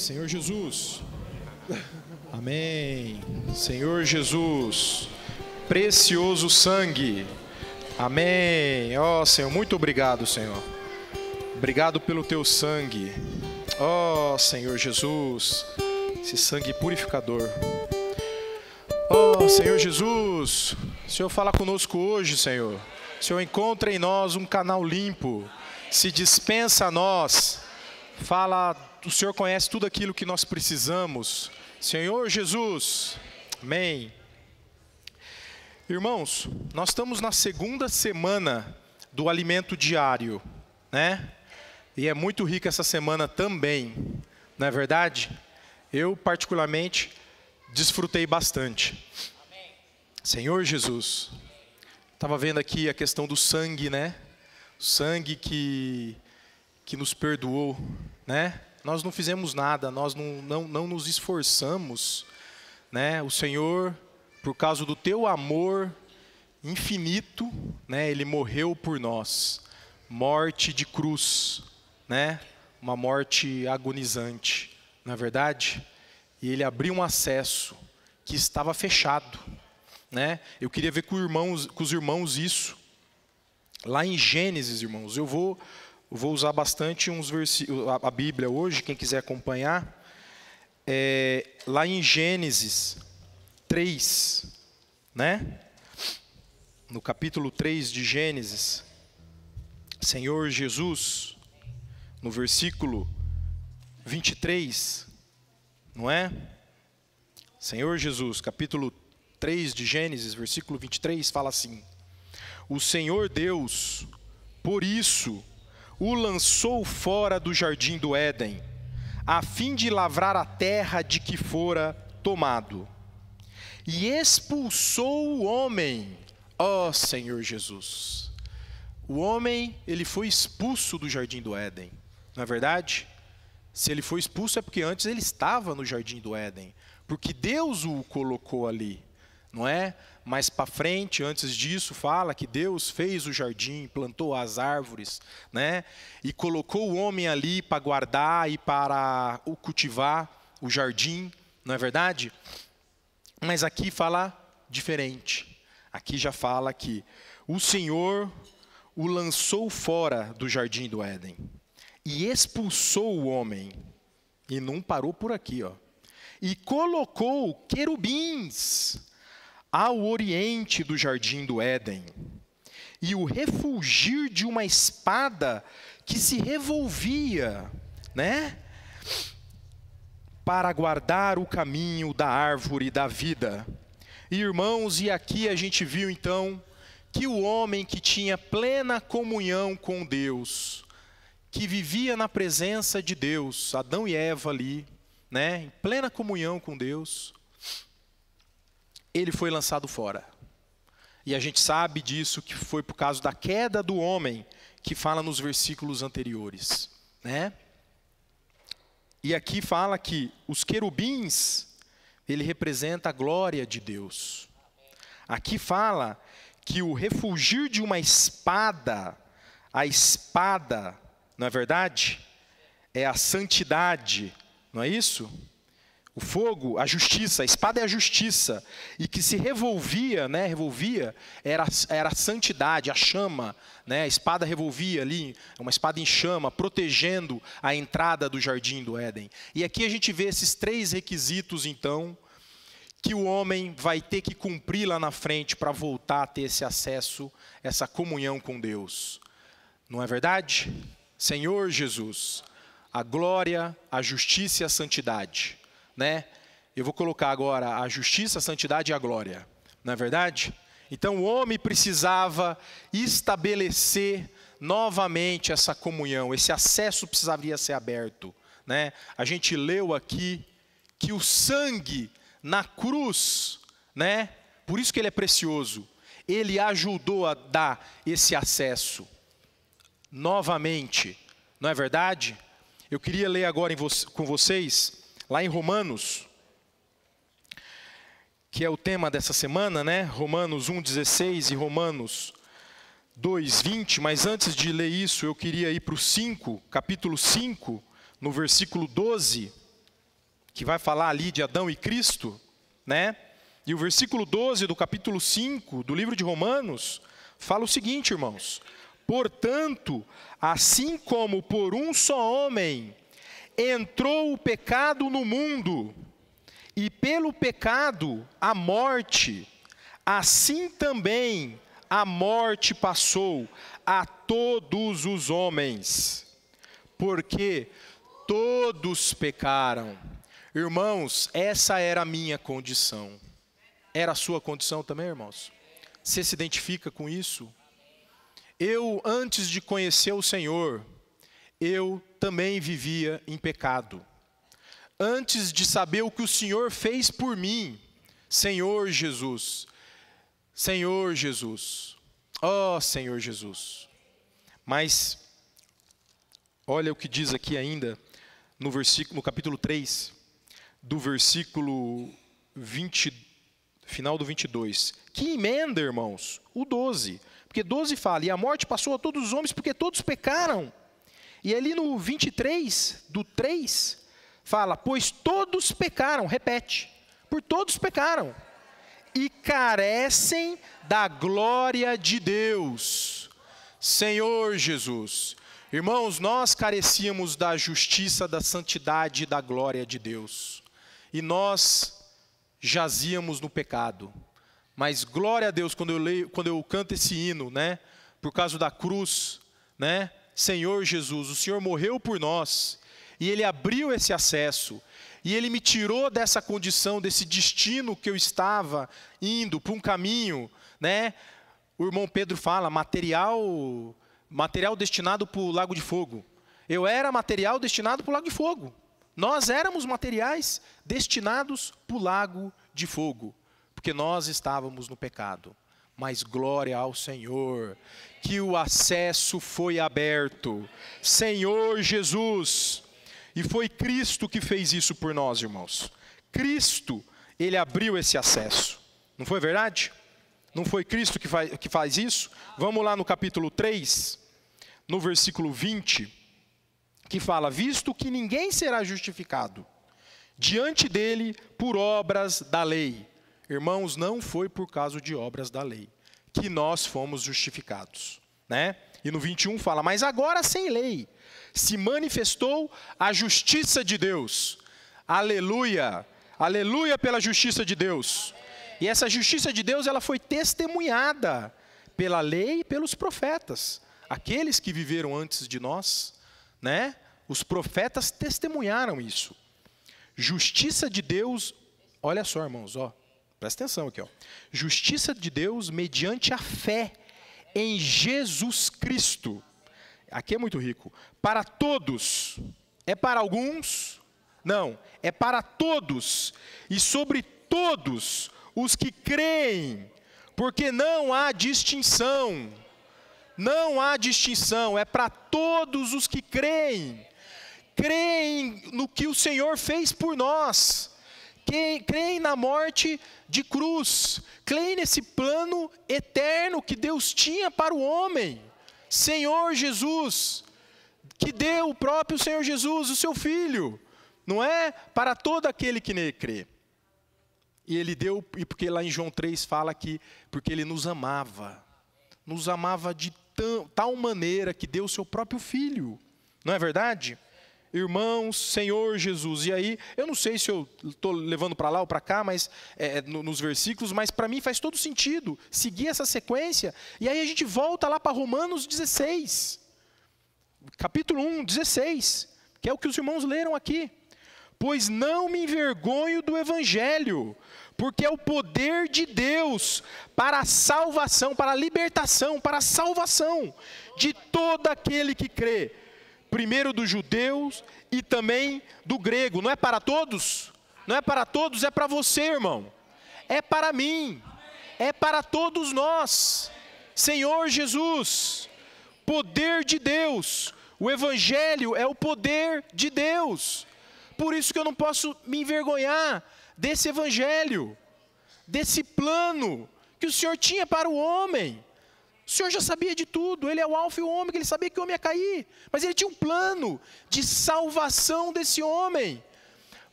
Senhor Jesus. Amém. Senhor Jesus, precioso sangue. Amém. Ó Senhor, muito obrigado, Senhor. Obrigado pelo teu sangue. Ó Senhor Jesus, esse sangue purificador. Ó Senhor Jesus, o Senhor fala conosco hoje, Senhor. O Senhor encontra em nós um canal limpo. Se dispensa a nós. Fala, o Senhor conhece tudo aquilo que nós precisamos. Senhor Jesus, amém. Irmãos, nós estamos na segunda semana do alimento diário, né? E é muito rica essa semana também, não é verdade? Eu, particularmente, desfrutei bastante. Amém. Senhor Jesus, estava vendo aqui a questão do sangue, né? O sangue que nos perdoou, né? Nós não fizemos nada, nós não nos esforçamos, né? O Senhor, por causa do teu amor infinito, né? Ele morreu por nós, morte de cruz, né? Uma morte agonizante, não é verdade? E ele abriu um acesso que estava fechado, né? Eu queria ver com os irmãos isso, lá em Gênesis, irmãos. Eu vou usar bastante uns versículos, a Bíblia hoje, quem quiser acompanhar. Lá em Gênesis 3, né? No capítulo 3 de Gênesis, Senhor Jesus, no versículo 23, não é? Senhor Jesus, capítulo 3 de Gênesis, versículo 23, fala assim: o Senhor Deus, por isso, o lançou fora do jardim do Éden, a fim de lavrar a terra de que fora tomado. E expulsou o homem, ó Senhor Jesus. O homem, ele foi expulso do jardim do Éden, não é verdade? Se ele foi expulso é porque antes ele estava no jardim do Éden, porque Deus o colocou ali, não é? Mais para frente, antes disso, fala que Deus fez o jardim, plantou as árvores, né? E colocou o homem ali para guardar e para cultivar o jardim, não é verdade? Mas aqui fala diferente. Aqui já fala que o Senhor o lançou fora do jardim do Éden e expulsou o homem. E não parou por aqui, ó. E colocou querubins ao oriente do jardim do Éden, e o refulgir de uma espada que se revolvia, né? Para guardar o caminho da árvore da vida. E, irmãos, e aqui a gente viu então que o homem que tinha plena comunhão com Deus, que vivia na presença de Deus, Adão e Eva ali, né? Em plena comunhão com Deus, ele foi lançado fora. E a gente sabe disso, que foi por causa da queda do homem, que fala nos versículos anteriores, né? E aqui fala que os querubins, ele representa a glória de Deus. Aqui fala que o refulgir de uma espada, a espada, não é verdade? É a santidade, não é isso? O fogo, a justiça, a espada é a justiça, e que se revolvia, né, era a santidade, a chama, né, a espada revolvia ali, uma espada em chama, protegendo a entrada do jardim do Éden. E aqui a gente vê esses três requisitos, então, que o homem vai ter que cumprir lá na frente para voltar a ter esse acesso, essa comunhão com Deus. Não é verdade? Senhor Jesus, a glória, a justiça e a santidade. Né? Eu vou colocar agora a justiça, a santidade e a glória, não é verdade? Então o homem precisava estabelecer novamente essa comunhão, esse acesso precisaria ser aberto, né? A gente leu aqui que o sangue na cruz, né? Por isso que ele é precioso, ele ajudou a dar esse acesso novamente, não é verdade? Eu queria ler agora com vocês, lá em Romanos, que é o tema dessa semana, né? Romanos 1,16 e Romanos 2,20. Mas antes de ler isso, eu queria ir para o 5, capítulo 5, no versículo 12. que vai falar ali de Adão e Cristo, né? E o versículo 12 do capítulo 5 do livro de Romanos fala o seguinte, irmãos: portanto, assim como por um só homem entrou o pecado no mundo, e pelo pecado a morte, assim também a morte passou a todos os homens, porque todos pecaram. Irmãos, essa era a minha condição. Era a sua condição também, irmãos? Você se identifica com isso? Eu, antes de conhecer o Senhor, eu também vivia em pecado. Antes de saber o que o Senhor fez por mim, Senhor Jesus, ó Senhor Jesus. Mas, olha o que diz aqui ainda, no capítulo 3, do versículo 20, final do 22. Que emenda, irmãos, o 12. Porque 12 fala, e a morte passou a todos os homens porque todos pecaram. E ali no 23, do 3, fala, pois todos pecaram, repete, por todos pecaram, e carecem da glória de Deus. Senhor Jesus. Irmãos, nós carecíamos da justiça, da santidade e da glória de Deus. E nós jazíamos no pecado. Mas glória a Deus, quando eu canto esse hino, né? Por causa da cruz, né? Senhor Jesus, o Senhor morreu por nós, e Ele abriu esse acesso, e Ele me tirou dessa condição, desse destino que eu estava indo, para um caminho, né? O irmão Pedro fala, material destinado para o lago de fogo. Eu era material destinado para o lago de fogo. Nós éramos materiais destinados para o lago de fogo, porque nós estávamos no pecado. Mas glória ao Senhor, que o acesso foi aberto. Senhor Jesus. E foi Cristo que fez isso por nós, irmãos. Cristo, Ele abriu esse acesso. Não foi verdade? Não foi Cristo que faz isso? Vamos lá no capítulo 3, no versículo 20, que fala, visto que ninguém será justificado diante dele por obras da lei. Irmãos, não foi por causa de obras da lei que nós fomos justificados, né? E no 21 fala, mas agora sem lei se manifestou a justiça de Deus. Aleluia, aleluia pela justiça de Deus. E essa justiça de Deus, ela foi testemunhada pela lei e pelos profetas. Aqueles que viveram antes de nós, né? Os profetas testemunharam isso. Justiça de Deus, olha só, irmãos, ó. Presta atenção aqui, ó. Justiça de Deus mediante a fé em Jesus Cristo. Aqui é muito rico. Para todos. É para alguns? Não. É para todos. E sobre todos os que creem. Porque não há distinção. Não há distinção. É para todos os que creem. Creem no que o Senhor fez por nós. Creem na morte de cruz, creem nesse plano eterno que Deus tinha para o homem. Senhor Jesus, que deu o próprio Senhor Jesus, o seu Filho, não é? Para todo aquele que nele crê. E Ele deu, e porque lá em João 3 fala que, porque Ele nos amava de tal maneira que deu o seu próprio Filho, não é verdade? Irmãos, Senhor Jesus. E aí, eu não sei se eu estou levando para lá ou para cá, mas nos versículos, mas para mim faz todo sentido seguir essa sequência. E aí a gente volta lá para Romanos 16, capítulo 1, 16, que é o que os irmãos leram aqui. Pois não me envergonho do Evangelho, porque é o poder de Deus para a salvação, para a libertação, para a salvação de todo aquele que crê. Primeiro dos judeus e também do grego. Não é para todos? Não é para todos, é para você, irmão. É para mim. É para todos nós. Senhor Jesus, poder de Deus. O Evangelho é o poder de Deus. Por isso que eu não posso me envergonhar desse Evangelho, desse plano que o Senhor tinha para o homem. O Senhor já sabia de tudo, Ele é o alfa e o ômega, Ele sabia que o homem ia cair, mas Ele tinha um plano de salvação desse homem.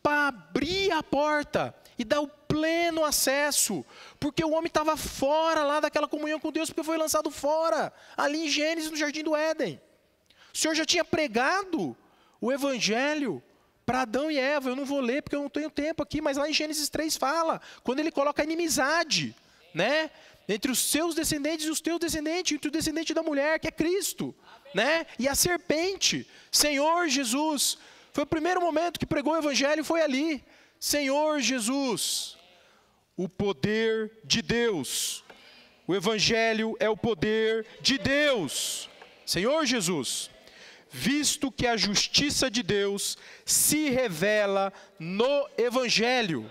para abrir a porta e dar o pleno acesso, porque o homem estava fora lá daquela comunhão com Deus, porque foi lançado fora, ali em Gênesis, no Jardim do Éden. O Senhor já tinha pregado o Evangelho para Adão e Eva. Eu não vou ler porque eu não tenho tempo aqui, mas lá em Gênesis 3 fala, quando ele coloca a inimizade, né, entre os seus descendentes e os teus descendentes, entre o descendente da mulher, que é Cristo, né, e a serpente, Senhor Jesus. Foi o primeiro momento que pregou o Evangelho, foi ali. Senhor Jesus, o poder de Deus. O Evangelho é o poder de Deus. Senhor Jesus, visto que a justiça de Deus se revela no Evangelho.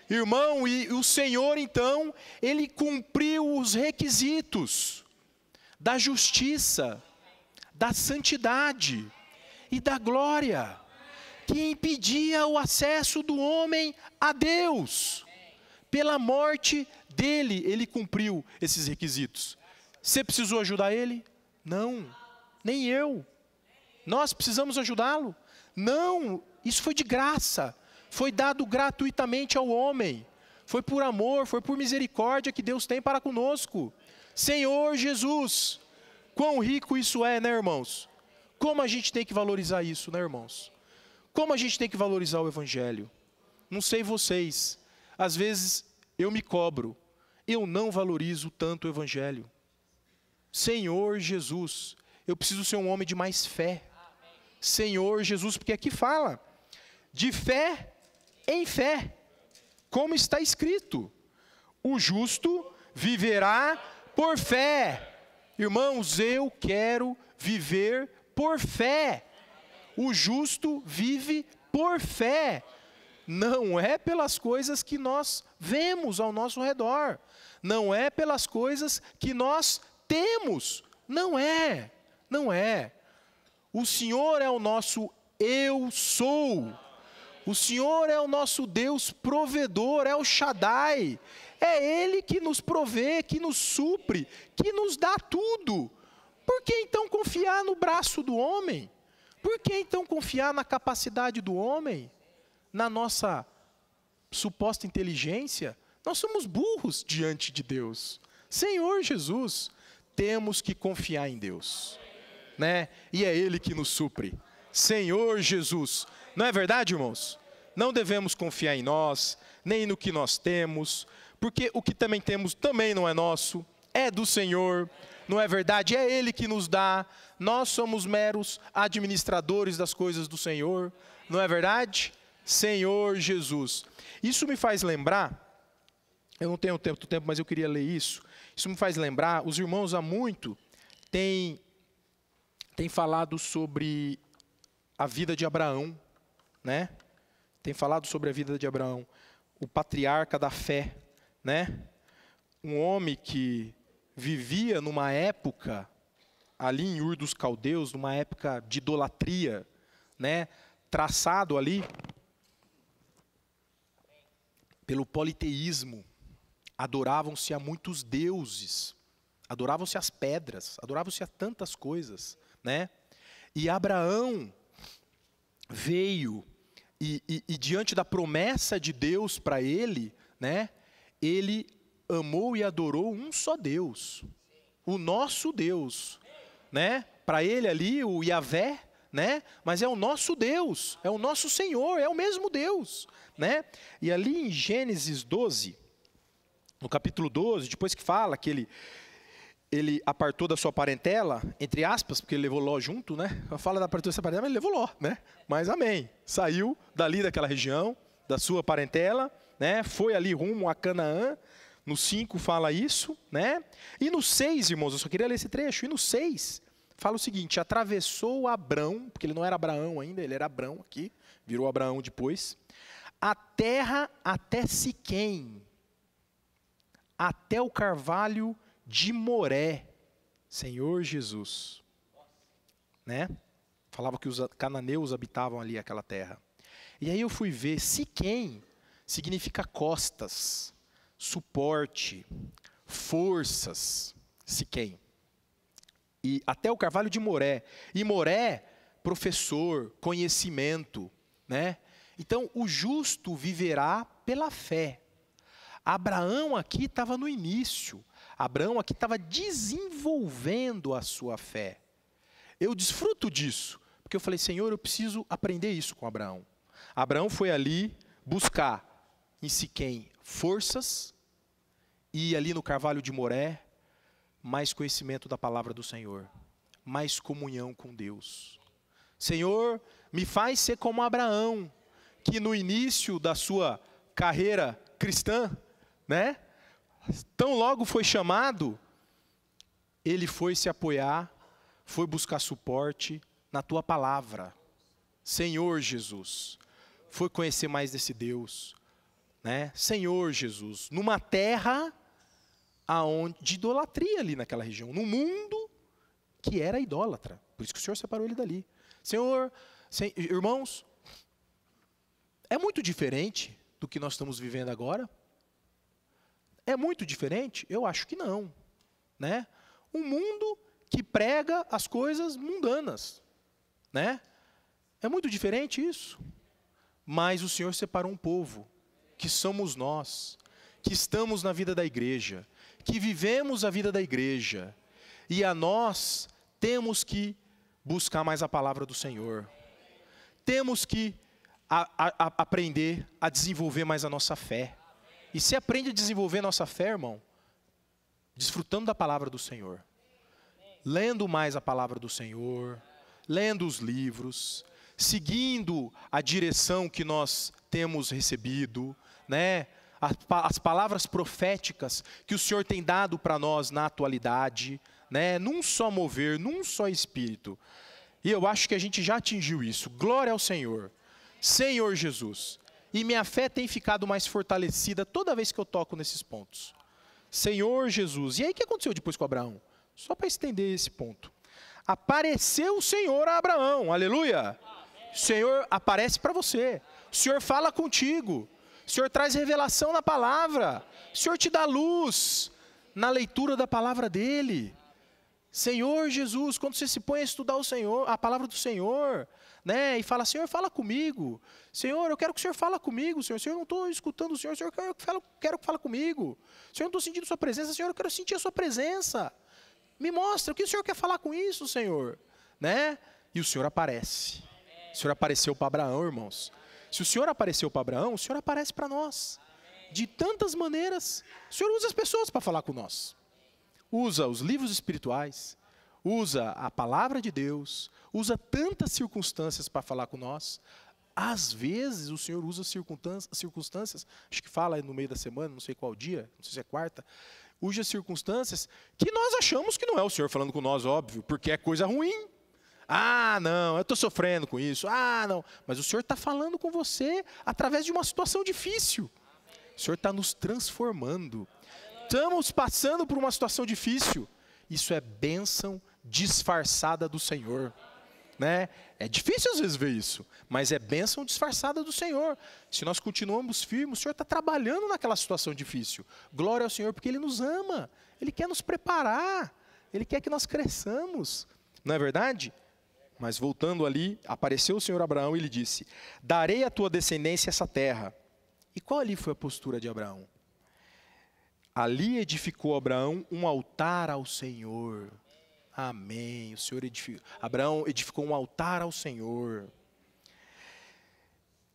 Irmão, e o Senhor então, Ele cumpriu os requisitos da justiça, da santidade e da glória, que impedia o acesso do homem a Deus. Pela morte dele, ele cumpriu esses requisitos. Você precisou ajudar ele? Não, nem eu. Nós precisamos ajudá-lo? Não, isso foi de graça. Foi dado gratuitamente ao homem. Foi por amor, foi por misericórdia que Deus tem para conosco. Senhor Jesus, quão rico isso é, né, irmãos? Como a gente tem que valorizar isso, né, irmãos? Como a gente tem que valorizar o Evangelho? Não sei vocês, às vezes eu me cobro, eu não valorizo tanto o Evangelho. Senhor Jesus, eu preciso ser um homem de mais fé. Senhor Jesus, porque aqui fala, de fé em fé, como está escrito, o justo viverá por fé. Irmãos, eu quero viver por fé. O justo vive por fé, não é pelas coisas que nós vemos ao nosso redor, não é pelas coisas que nós temos, não é. O Senhor é o nosso eu sou, o Senhor é o nosso Deus provedor, é o Shaddai, é Ele que nos provê, que nos supre, que nos dá tudo. Por que então confiar no braço do homem? Por que então confiar na capacidade do homem? Na nossa suposta inteligência? Nós somos burros diante de Deus. Senhor Jesus, temos que confiar em Deus, né? E é Ele que nos supre. Senhor Jesus, não é verdade, irmãos? Não devemos confiar em nós, nem no que nós temos, porque o que também temos também não é nosso, é do Senhor. Não é verdade? É Ele que nos dá. Nós somos meros administradores das coisas do Senhor. Não é verdade? Senhor Jesus. Isso me faz lembrar, eu não tenho tanto tempo, mas eu queria ler isso. Isso me faz lembrar, os irmãos há muito têm falado sobre a vida de Abraão, né? Tem falado sobre a vida de Abraão, o patriarca da fé, né? Um homem que vivia numa época, ali em Ur dos Caldeus, numa época de idolatria, né, traçado ali pelo politeísmo. Adoravam-se a muitos deuses, adoravam-se as pedras, adoravam-se a tantas coisas, né? E Abraão veio e diante da promessa de Deus para ele, né, ele amou e adorou um só Deus, o nosso Deus, né? Para ele ali, o Yahvé, né? Mas é o nosso Deus, é o nosso Senhor, é o mesmo Deus, né? E ali em Gênesis 12, no capítulo 12, depois que fala que ele apartou da sua parentela, entre aspas, porque ele levou Ló junto, né? Fala da apartou da sua parentela, mas ele levou Ló, né? Mas amém. Saiu dali daquela região, da sua parentela, né? Foi ali rumo a Canaã. No 5 fala isso, né? E no 6, irmãos, eu só queria ler esse trecho. E no 6 fala o seguinte: atravessou Abrão, porque ele não era Abraão ainda, ele era Abrão aqui, virou Abraão depois, a terra até Siquém, até o carvalho de Moré. Senhor Jesus, né? Falava que os cananeus habitavam ali aquela terra. E aí eu fui ver, Siquém significa costas, suporte, forças, Siquém. E até o carvalho de Moré. E Moré, professor, conhecimento, né? Então, o justo viverá pela fé. Abraão aqui estava no início. Abraão aqui estava desenvolvendo a sua fé. Eu desfruto disso, porque eu falei, Senhor, eu preciso aprender isso com Abraão. Abraão foi ali buscar em Siquém forças e ali no Carvalho de Moré mais conhecimento da palavra do Senhor, mais comunhão com Deus. Senhor, me faz ser como Abraão, que no início da sua carreira cristã, né? Tão logo foi chamado, ele foi se apoiar, foi buscar suporte na tua palavra. Senhor Jesus, foi conhecer mais desse Deus, né? Senhor Jesus, numa terra de idolatria ali naquela região, num mundo que era idólatra. Por isso que o Senhor separou ele dali. Senhor, irmãos, é muito diferente do que nós estamos vivendo agora? É muito diferente? Eu acho que não, né? Um mundo que prega as coisas mundanas, né? É muito diferente isso. Mas o Senhor separou um povo, que somos nós, que estamos na vida da igreja, que vivemos a vida da igreja, e a nós temos que buscar mais a palavra do Senhor. Temos que aprender a desenvolver mais a nossa fé. E se aprende a desenvolver a nossa fé, irmão, desfrutando da palavra do Senhor, lendo mais a palavra do Senhor, lendo os livros, seguindo a direção que nós temos recebido, né? As palavras proféticas que o Senhor tem dado para nós na atualidade, né? Num só mover, num só espírito. E eu acho que a gente já atingiu isso. Glória ao Senhor. Senhor Jesus. E minha fé tem ficado mais fortalecida toda vez que eu toco nesses pontos. Senhor Jesus. E aí o que aconteceu depois com Abraão? Só para estender esse ponto. Apareceu o Senhor a Abraão. Aleluia. O Senhor aparece para você. O Senhor fala contigo. O Senhor traz revelação na palavra. O Senhor te dá luz na leitura da palavra dEle. Senhor Jesus, quando você se põe a estudar o Senhor, a palavra do Senhor, né, e fala, Senhor, fala comigo. Senhor, eu quero que o Senhor fale comigo, Senhor. Senhor, eu não estou escutando o Senhor. Senhor, eu quero que fale comigo. Senhor, eu não estou sentindo a sua presença. Senhor, eu quero sentir a sua presença. Me mostra, o que o Senhor quer falar com isso, Senhor? Né? E o Senhor aparece. O Senhor apareceu para Abraão, irmãos. Se o Senhor apareceu para Abraão, o Senhor aparece para nós. De tantas maneiras. O Senhor usa as pessoas para falar com nós. Usa os livros espirituais, usa a palavra de Deus, usa tantas circunstâncias para falar com nós. Às vezes o Senhor usa circunstâncias, acho que fala no meio da semana, não sei qual dia, não sei se é quarta, usa circunstâncias que nós achamos que não é o Senhor falando com nós, óbvio, porque é coisa ruim. Ah, não, eu estou sofrendo com isso. Ah, não, mas o Senhor está falando com você através de uma situação difícil. O Senhor está nos transformando. Estamos passando por uma situação difícil. Isso é bênção disfarçada do Senhor, né? É difícil às vezes ver isso, mas é bênção disfarçada do Senhor. Se nós continuamos firmes, o Senhor está trabalhando naquela situação difícil. Glória ao Senhor, porque Ele nos ama. Ele quer nos preparar. Ele quer que nós cresçamos. Não é verdade? Mas voltando ali, apareceu o Senhor Abraão e lhe disse, darei à tua descendência essa terra. E qual ali foi a postura de Abraão? Ali edificou Abraão um altar ao Senhor. Amém. O Senhor Abraão edificou um altar ao Senhor.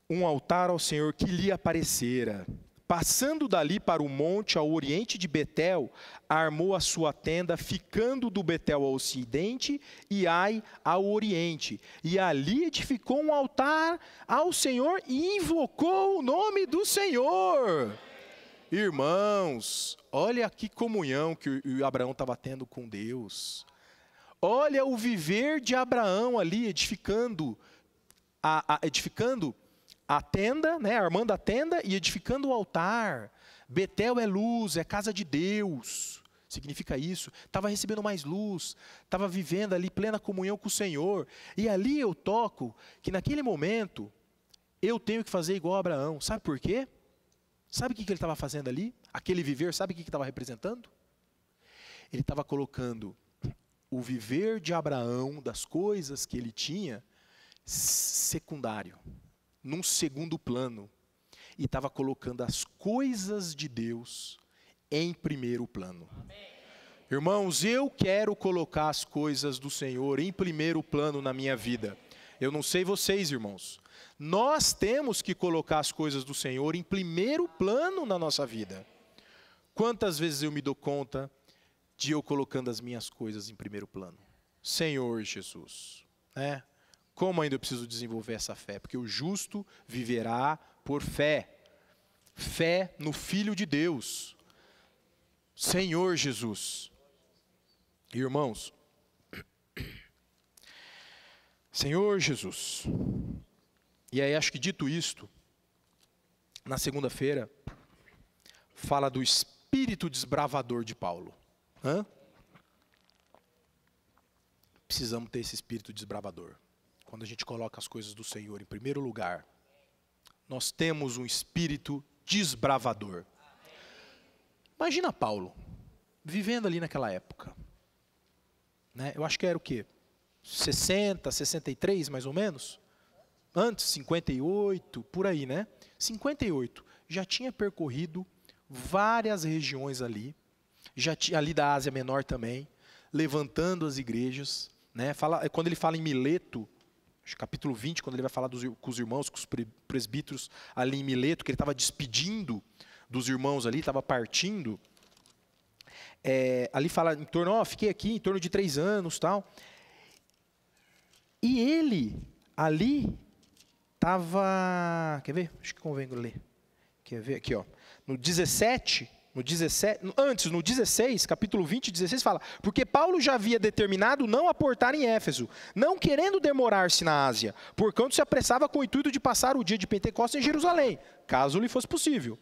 Um altar ao Senhor que lhe aparecera. Passando dali para o monte ao oriente de Betel, armou a sua tenda, ficando do Betel ao ocidente e Ai ao oriente. E ali edificou um altar ao Senhor e invocou o nome do Senhor. Irmãos, olha que comunhão que o Abraão estava tendo com Deus. Olha o viver de Abraão ali, edificando a tenda, né, armando a tenda e edificando o altar. Betel é luz, é casa de Deus. Significa isso. Estava recebendo mais luz, estava vivendo ali plena comunhão com o Senhor. E ali eu toco que naquele momento eu tenho que fazer igual a Abraão. Sabe por quê? Sabe o que ele estava fazendo ali? Aquele viver, sabe o que estava representando? Ele estava colocando o viver de Abraão, das coisas que ele tinha, secundário. num segundo plano e estava colocando as coisas de Deus em primeiro plano. Irmãos, eu quero colocar as coisas do Senhor em primeiro plano na minha vida. Eu não sei vocês, irmãos. Nós temos que colocar as coisas do Senhor em primeiro plano na nossa vida. Quantas vezes eu me dou conta de eu colocando as minhas coisas em primeiro plano? Senhor Jesus, né? Como ainda eu preciso desenvolver essa fé? Porque o justo viverá por fé. Fé no Filho de Deus. Senhor Jesus. Irmãos, Senhor Jesus. E aí acho que dito isto, na segunda-feira, fala do espírito desbravador de Paulo. Precisamos ter esse espírito desbravador. Quando a gente coloca as coisas do Senhor em primeiro lugar, nós temos um espírito desbravador. Imagina Paulo, vivendo ali naquela época. Né? Eu acho que era o quê? 60, 63 mais ou menos? Antes, 58, por aí, né? 58, já tinha percorrido várias regiões ali, já tinha ali da Ásia Menor também, levantando as igrejas, né? Quando ele fala em Mileto, capítulo 20, quando ele vai falar com os irmãos, com os presbíteros ali em Mileto, que ele estava despedindo dos irmãos ali, estava partindo, ali fala em torno, fiquei aqui em torno de 3 anos, tal. E ele ali estava, quer ver? Acho que convém ler. Quer ver aqui, ó. No 16, capítulo 20, 16 fala: porque Paulo já havia determinado não aportar em Éfeso, não querendo demorar-se na Ásia, porquanto se apressava com o intuito de passar o dia de Pentecostes em Jerusalém, caso lhe fosse possível.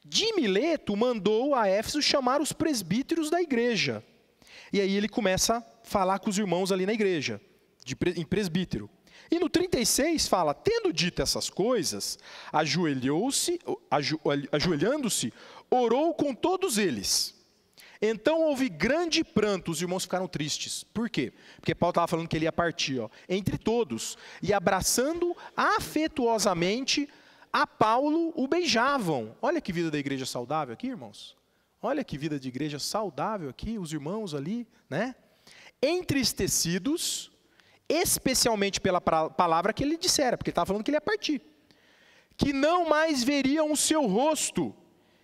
De Mileto mandou a Éfeso chamar os presbíteros da igreja. E aí ele começa a falar com os irmãos ali na igreja, em presbítero. E no 36 fala: tendo dito essas coisas, ajoelhando-se, orou com todos eles. Então houve grande pranto, os irmãos ficaram tristes. Por quê? Porque Paulo estava falando que ele ia partir, entre todos. E abraçando afetuosamente a Paulo, o beijavam. Olha que vida da igreja saudável aqui, irmãos. Olha que vida de igreja saudável aqui, os irmãos ali, né? Entristecidos, especialmente pela palavra que ele dissera, porque ele estava falando que ele ia partir. Que não mais veriam o seu rosto,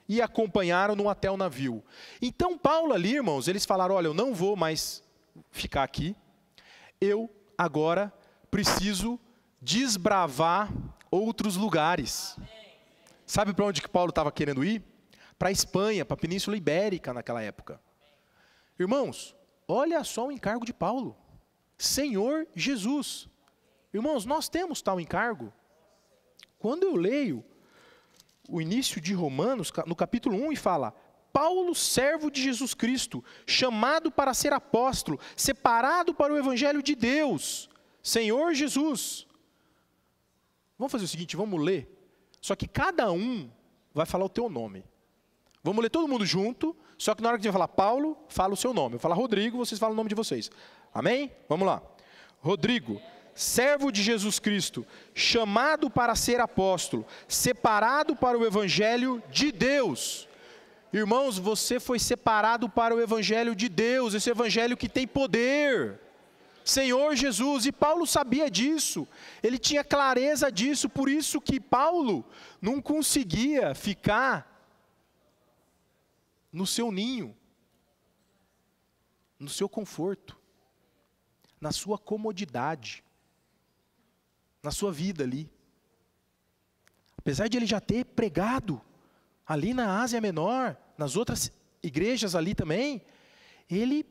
e acompanharam-no até o navio. Então Paulo ali, irmãos, eles falaram: olha, eu não vou mais ficar aqui, eu agora preciso desbravar outros lugares. Sabe para onde que Paulo estava querendo ir? Para a Espanha, para a Península Ibérica naquela época. Irmãos, olha só o encargo de Paulo. Senhor Jesus. Irmãos, nós temos tal encargo. Quando eu leio o início de Romanos, no capítulo 1, e fala: Paulo, servo de Jesus Cristo, chamado para ser apóstolo, separado para o evangelho de Deus, Senhor Jesus. Vamos fazer o seguinte, vamos ler. Só que cada um vai falar o teu nome. Vamos ler todo mundo junto, só que na hora que a gente vai falar Paulo, fala o seu nome. Eu falo Rodrigo, vocês falam o nome de vocês. Amém? Vamos lá. Rodrigo, servo de Jesus Cristo, chamado para ser apóstolo, separado para o evangelho de Deus. Irmãos, você foi separado para o evangelho de Deus, esse evangelho que tem poder. Senhor Jesus, e Paulo sabia disso, ele tinha clareza disso, por isso que Paulo não conseguia ficar no seu ninho, no seu conforto, na sua comodidade, na sua vida ali. Apesar de ele já ter pregado ali na Ásia Menor, nas outras igrejas ali também, ele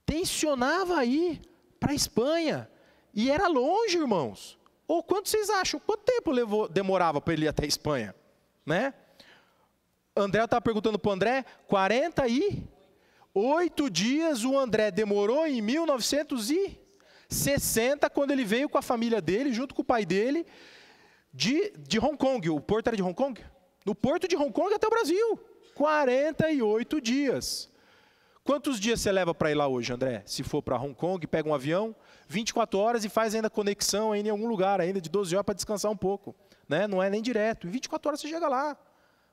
tensionava ir para a Espanha, e era longe, irmãos. Ou quanto vocês acham? Quanto tempo demorava para ele ir até a Espanha? Né? André estava perguntando para o André, 48 dias o André demorou em 1960, quando ele veio com a família dele, junto com o pai dele, de Hong Kong. O porto era de Hong Kong? No porto de Hong Kong até o Brasil. 48 dias. Quantos dias você leva para ir lá hoje, André? Se for para Hong Kong, pega um avião, 24 horas e faz ainda conexão ainda em algum lugar, ainda de 12 horas para descansar um pouco. Né? Não é nem direto. Em 24 horas você chega lá.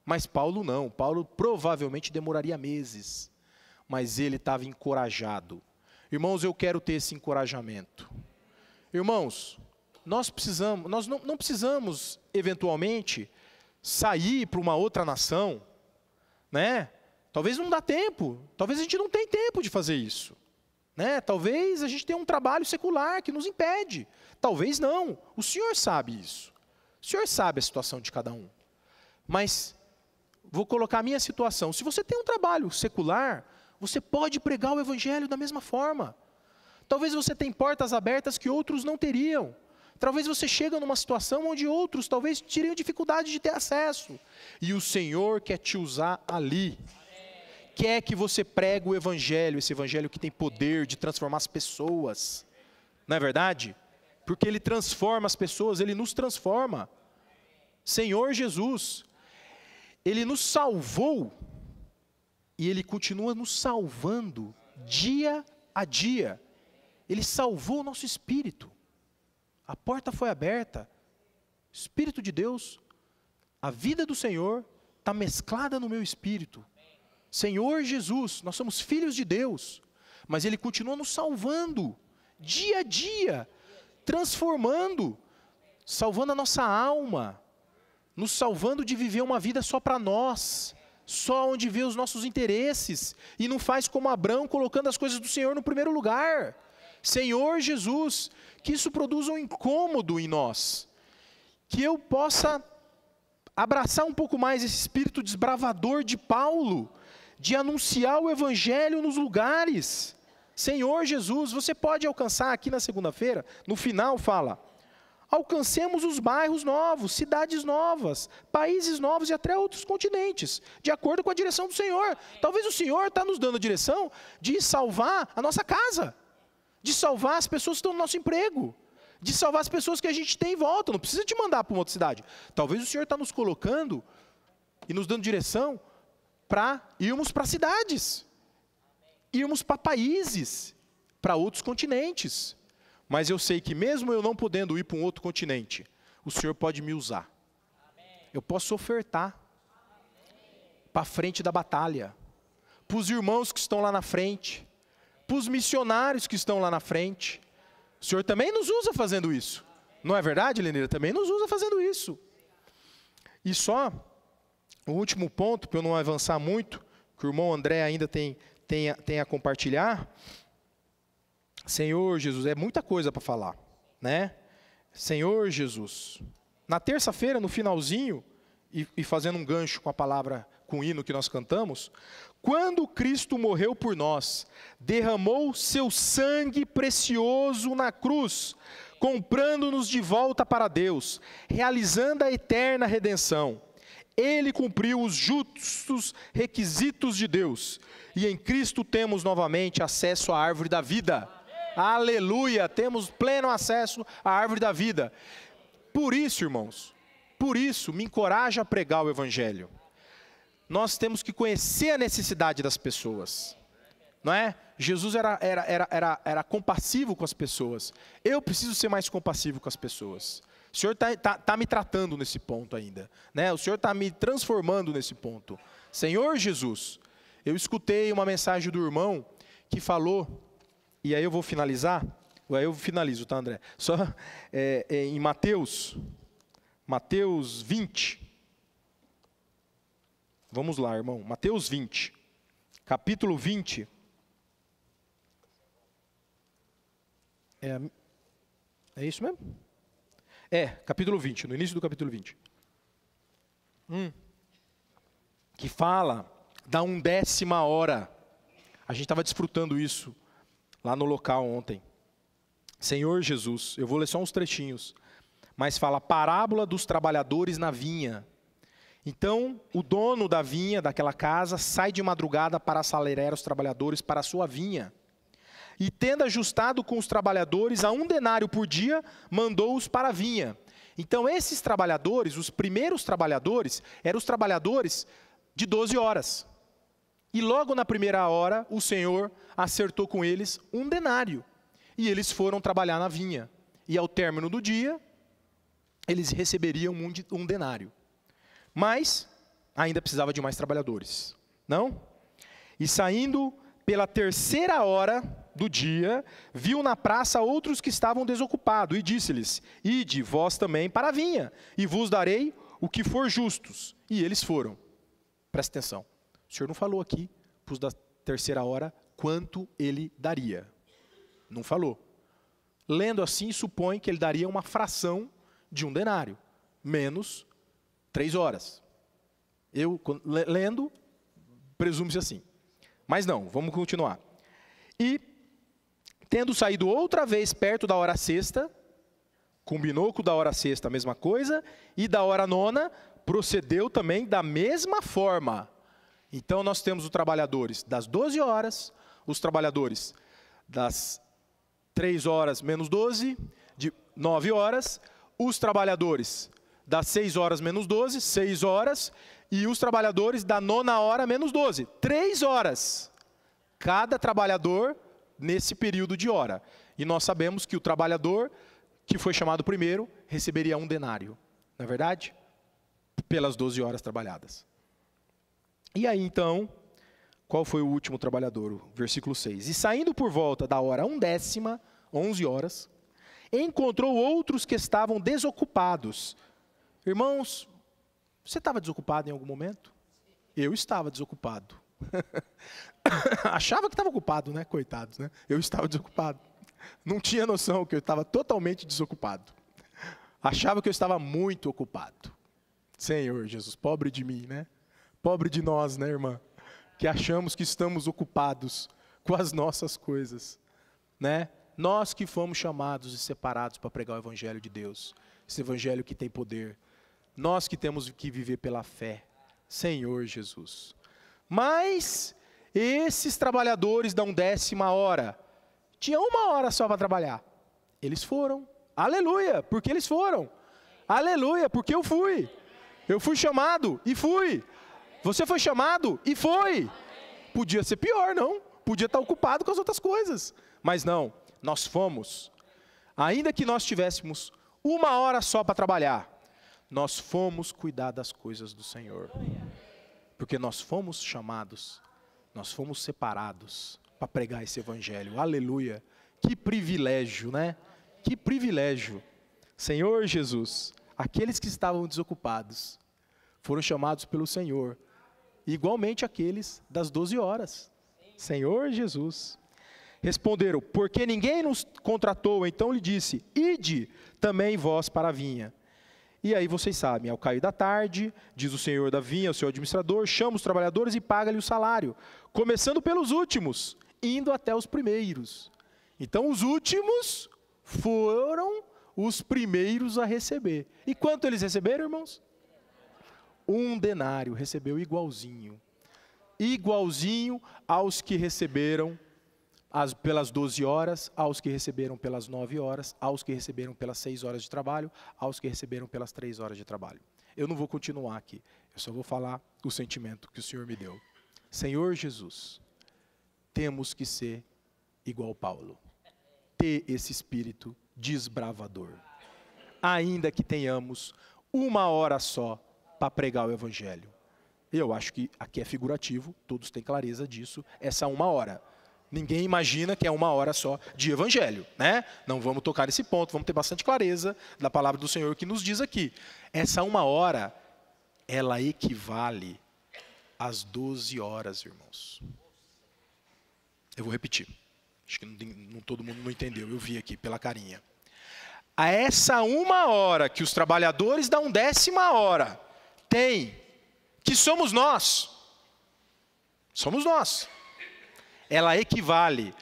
Mas Paulo não. Paulo provavelmente demoraria meses. Mas ele estava encorajado. Irmãos, eu quero ter esse encorajamento. Irmãos, nós não precisamos, eventualmente, sair para uma outra nação, né? Talvez não dá tempo, talvez a gente não tenha tempo de fazer isso, né? Talvez a gente tenha um trabalho secular que nos impede, talvez não, o Senhor sabe isso, o Senhor sabe a situação de cada um, mas vou colocar a minha situação, se você tem um trabalho secular, você pode pregar o Evangelho da mesma forma, talvez você tenha portas abertas que outros não teriam, talvez você chegue numa situação onde outros talvez teriam dificuldade de ter acesso, e o Senhor quer te usar ali, quer que você pregue o Evangelho, esse Evangelho que tem poder de transformar as pessoas, não é verdade? Porque Ele transforma as pessoas, Ele nos transforma. Senhor Jesus, Ele nos salvou, e Ele continua nos salvando, dia a dia. Ele salvou o nosso espírito, a porta foi aberta, Espírito de Deus, a vida do Senhor está mesclada no meu espírito. Senhor Jesus, nós somos filhos de Deus, mas Ele continua nos salvando, dia a dia, transformando, salvando a nossa alma, nos salvando de viver uma vida só para nós, só onde vê os nossos interesses, e não faz como Abrão, colocando as coisas do Senhor no primeiro lugar. Senhor Jesus, que isso produza um incômodo em nós, que eu possa abraçar um pouco mais esse espírito desbravador de Paulo, de anunciar o Evangelho nos lugares. Senhor Jesus, você pode alcançar aqui na segunda-feira, no final fala, alcancemos os bairros novos, cidades novas, países novos e até outros continentes, de acordo com a direção do Senhor. Talvez o Senhor está nos dando a direção de salvar a nossa casa, de salvar as pessoas que estão no nosso emprego, de salvar as pessoas que a gente tem em volta, não precisa te mandar para uma outra cidade. Talvez o Senhor está nos colocando e nos dando direção para irmos para cidades, irmos para países, para outros continentes. Mas eu sei que mesmo eu não podendo ir para um outro continente, o Senhor pode me usar. Eu posso ofertar para a frente da batalha, para os irmãos que estão lá na frente, para os missionários que estão lá na frente. O Senhor também nos usa fazendo isso. Não é verdade, Leneira? Também nos usa fazendo isso. E só o último ponto, para eu não avançar muito, que o irmão André ainda tem a compartilhar. Senhor Jesus, é muita coisa para falar, né? Senhor Jesus. Na terça-feira, no finalzinho, e fazendo um gancho com a palavra, com o hino que nós cantamos, quando Cristo morreu por nós, derramou seu sangue precioso na cruz, comprando-nos de volta para Deus, realizando a eterna redenção. Ele cumpriu os justos requisitos de Deus, e em Cristo temos novamente acesso à árvore da vida. Aleluia, temos pleno acesso à árvore da vida. Por isso, irmãos, por isso me encoraja a pregar o Evangelho. Nós temos que conhecer a necessidade das pessoas, não é? Jesus era compassivo com as pessoas. Eu preciso ser mais compassivo com as pessoas. O Senhor está me tratando nesse ponto ainda, né? O Senhor está me transformando nesse ponto. Senhor Jesus, eu escutei uma mensagem do irmão que falou, e aí eu vou finalizar, aí eu finalizo, tá, André? Só em Mateus 20. Vamos lá, irmão, Mateus 20, capítulo 20. É isso mesmo? Capítulo 20, no início do capítulo 20. Que fala da 1/10 hora. A gente estava desfrutando isso lá no local ontem. Senhor Jesus, eu vou ler só uns trechinhos, mas fala, parábola dos trabalhadores na vinha. Então, o dono da vinha, daquela casa, sai de madrugada para acelerar os trabalhadores para a sua vinha. E tendo ajustado com os trabalhadores a 1 denário por dia, mandou-os para a vinha. Então, esses trabalhadores, os primeiros trabalhadores, eram os trabalhadores de 12 horas. E logo na primeira hora, o Senhor acertou com eles 1 denário. e eles foram trabalhar na vinha. E ao término do dia, eles receberiam um denário. Mas ainda precisava de mais trabalhadores. Não? E saindo pela 3ª hora do dia, viu na praça outros que estavam desocupados, e disse-lhes: ide vós também para a vinha, e vos darei o que for justos. E eles foram. Presta atenção. O Senhor não falou aqui, para os da 3ª hora, quanto ele daria. Não falou. Lendo assim, supõe que ele daria uma fração de um denário, menos 3 horas. Eu, lendo, presume-se assim. Mas não, vamos continuar. E, tendo saído outra vez perto da hora sexta, combinou com o da hora sexta a mesma coisa, e da hora nona, procedeu também da mesma forma. Então, nós temos os trabalhadores das 12 horas, os trabalhadores das 3 horas menos 12, de 9 horas, os trabalhadores das 6 horas menos 12, 6 horas, e os trabalhadores da 9ª hora menos 12, 3 horas. Cada trabalhador nesse período de hora. E nós sabemos que o trabalhador que foi chamado primeiro receberia um denário. Não é verdade? Pelas 12 horas trabalhadas. E aí então, qual foi o último trabalhador? Versículo 6. E saindo por volta da hora 1/10, 11 horas, encontrou outros que estavam desocupados. Irmãos, você estava desocupado em algum momento? Eu estava desocupado. Achava que estava ocupado, né? Coitados, né? Eu estava desocupado. Não tinha noção que eu estava totalmente desocupado. Achava que eu estava muito ocupado. Senhor Jesus, pobre de mim, né? Pobre de nós, né, irmã? Que achamos que estamos ocupados com as nossas coisas, né? Nós que fomos chamados e separados para pregar o Evangelho de Deus. Esse Evangelho que tem poder. Nós que temos que viver pela fé. Senhor Jesus. Mas esses trabalhadores da 1/10 hora, tinha 1 hora só para trabalhar. Eles foram. Aleluia, porque eles foram. Aleluia, porque eu fui. Eu fui chamado e fui. Você foi chamado e foi. Podia ser pior, não? Podia estar ocupado com as outras coisas. Mas não, nós fomos. Ainda que nós tivéssemos 1 hora só para trabalhar, nós fomos cuidar das coisas do Senhor. Porque nós fomos chamados, nós fomos separados para pregar esse Evangelho. Aleluia. Que privilégio, né? Que privilégio. Senhor Jesus, aqueles que estavam desocupados foram chamados pelo Senhor. Igualmente aqueles das 12 horas. Senhor Jesus. Responderam: porque ninguém nos contratou, então lhe disse: ide também vós para a vinha. E aí vocês sabem, ao cair da tarde, diz o senhor da vinha, o seu administrador, chama os trabalhadores e paga-lhe o salário, começando pelos últimos, indo até os primeiros. Então os últimos foram os primeiros a receber. E quanto eles receberam, irmãos? 1 denário, recebeu igualzinho. Igualzinho aos que receberam pelas 12 horas, aos que receberam pelas 9 horas, aos que receberam pelas 6 horas de trabalho, aos que receberam pelas 3 horas de trabalho. Eu não vou continuar aqui, eu só vou falar o sentimento que o Senhor me deu. Senhor Jesus, temos que ser igual Paulo, ter esse espírito desbravador. Ainda que tenhamos 1 hora só para pregar o Evangelho. Eu acho que aqui é figurativo, todos têm clareza disso, essa 1 hora. Ninguém imagina que é 1 hora só de Evangelho, né? Não vamos tocar nesse ponto, vamos ter bastante clareza da palavra do Senhor que nos diz aqui. Essa 1 hora, ela equivale às 12 horas, irmãos. Eu vou repetir. Acho que não todo mundo não entendeu, eu vi aqui pela carinha. A essa 1 hora que os trabalhadores da 1/10 hora têm, que somos nós, ela equivale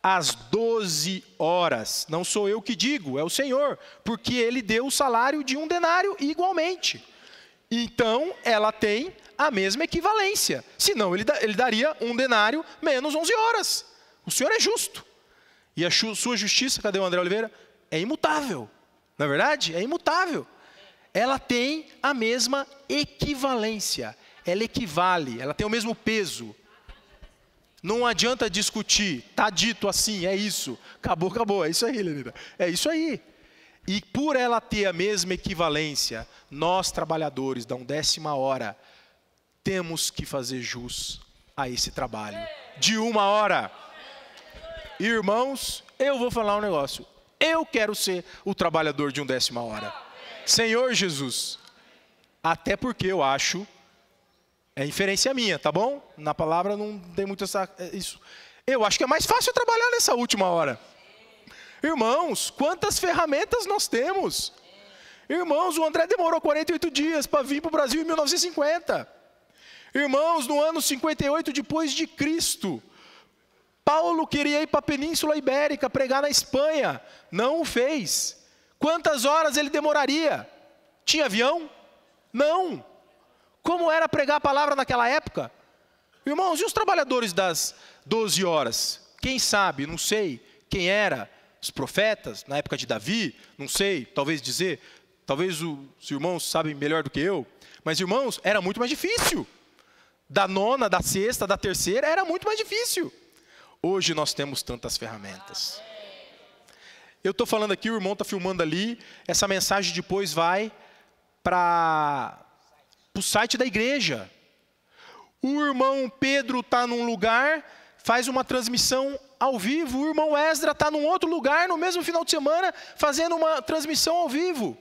às 12 horas. Não sou eu que digo, é o Senhor, porque Ele deu o salário de 1 denário igualmente. Então, ela tem a mesma equivalência. Senão, ele daria 1 denário menos 11 horas. O Senhor é justo. E a sua justiça, cadê o André Oliveira? É imutável. Não é verdade? É imutável. Ela tem a mesma equivalência. Ela equivale, ela tem o mesmo peso. Não adianta discutir, está dito assim, é isso. Acabou, acabou, é isso aí, Lenita. É isso aí. E por ela ter a mesma equivalência, nós trabalhadores da 10ª hora, temos que fazer jus a esse trabalho de 1 hora. Irmãos, eu vou falar um negócio. Eu quero ser o trabalhador de 10ª hora. Senhor Jesus. Até porque eu acho, é inferência minha, tá bom? Na palavra não tem muito isso. Eu acho que é mais fácil trabalhar nessa última hora. Irmãos, quantas ferramentas nós temos? Irmãos, o André demorou 48 dias para vir para o Brasil em 1950. Irmãos, no ano 58 depois de Cristo, Paulo queria ir para a Península Ibérica, pregar na Espanha. Não o fez. Quantas horas ele demoraria? Tinha avião? Não. Como era pregar a palavra naquela época? Irmãos, e os trabalhadores das 12 horas? Quem sabe, não sei, quem era? Os profetas, na época de Davi, não sei, talvez os irmãos sabem melhor do que eu. Mas, irmãos, era muito mais difícil. Da 9ª, da 6ª, da 3ª, era muito mais difícil. Hoje nós temos tantas ferramentas. Eu estou falando aqui, o irmão está filmando ali. Essa mensagem depois vai para o site da igreja. O irmão Pedro está num lugar, faz uma transmissão ao vivo. O irmão Esdra está num outro lugar, no mesmo final de semana, fazendo uma transmissão ao vivo.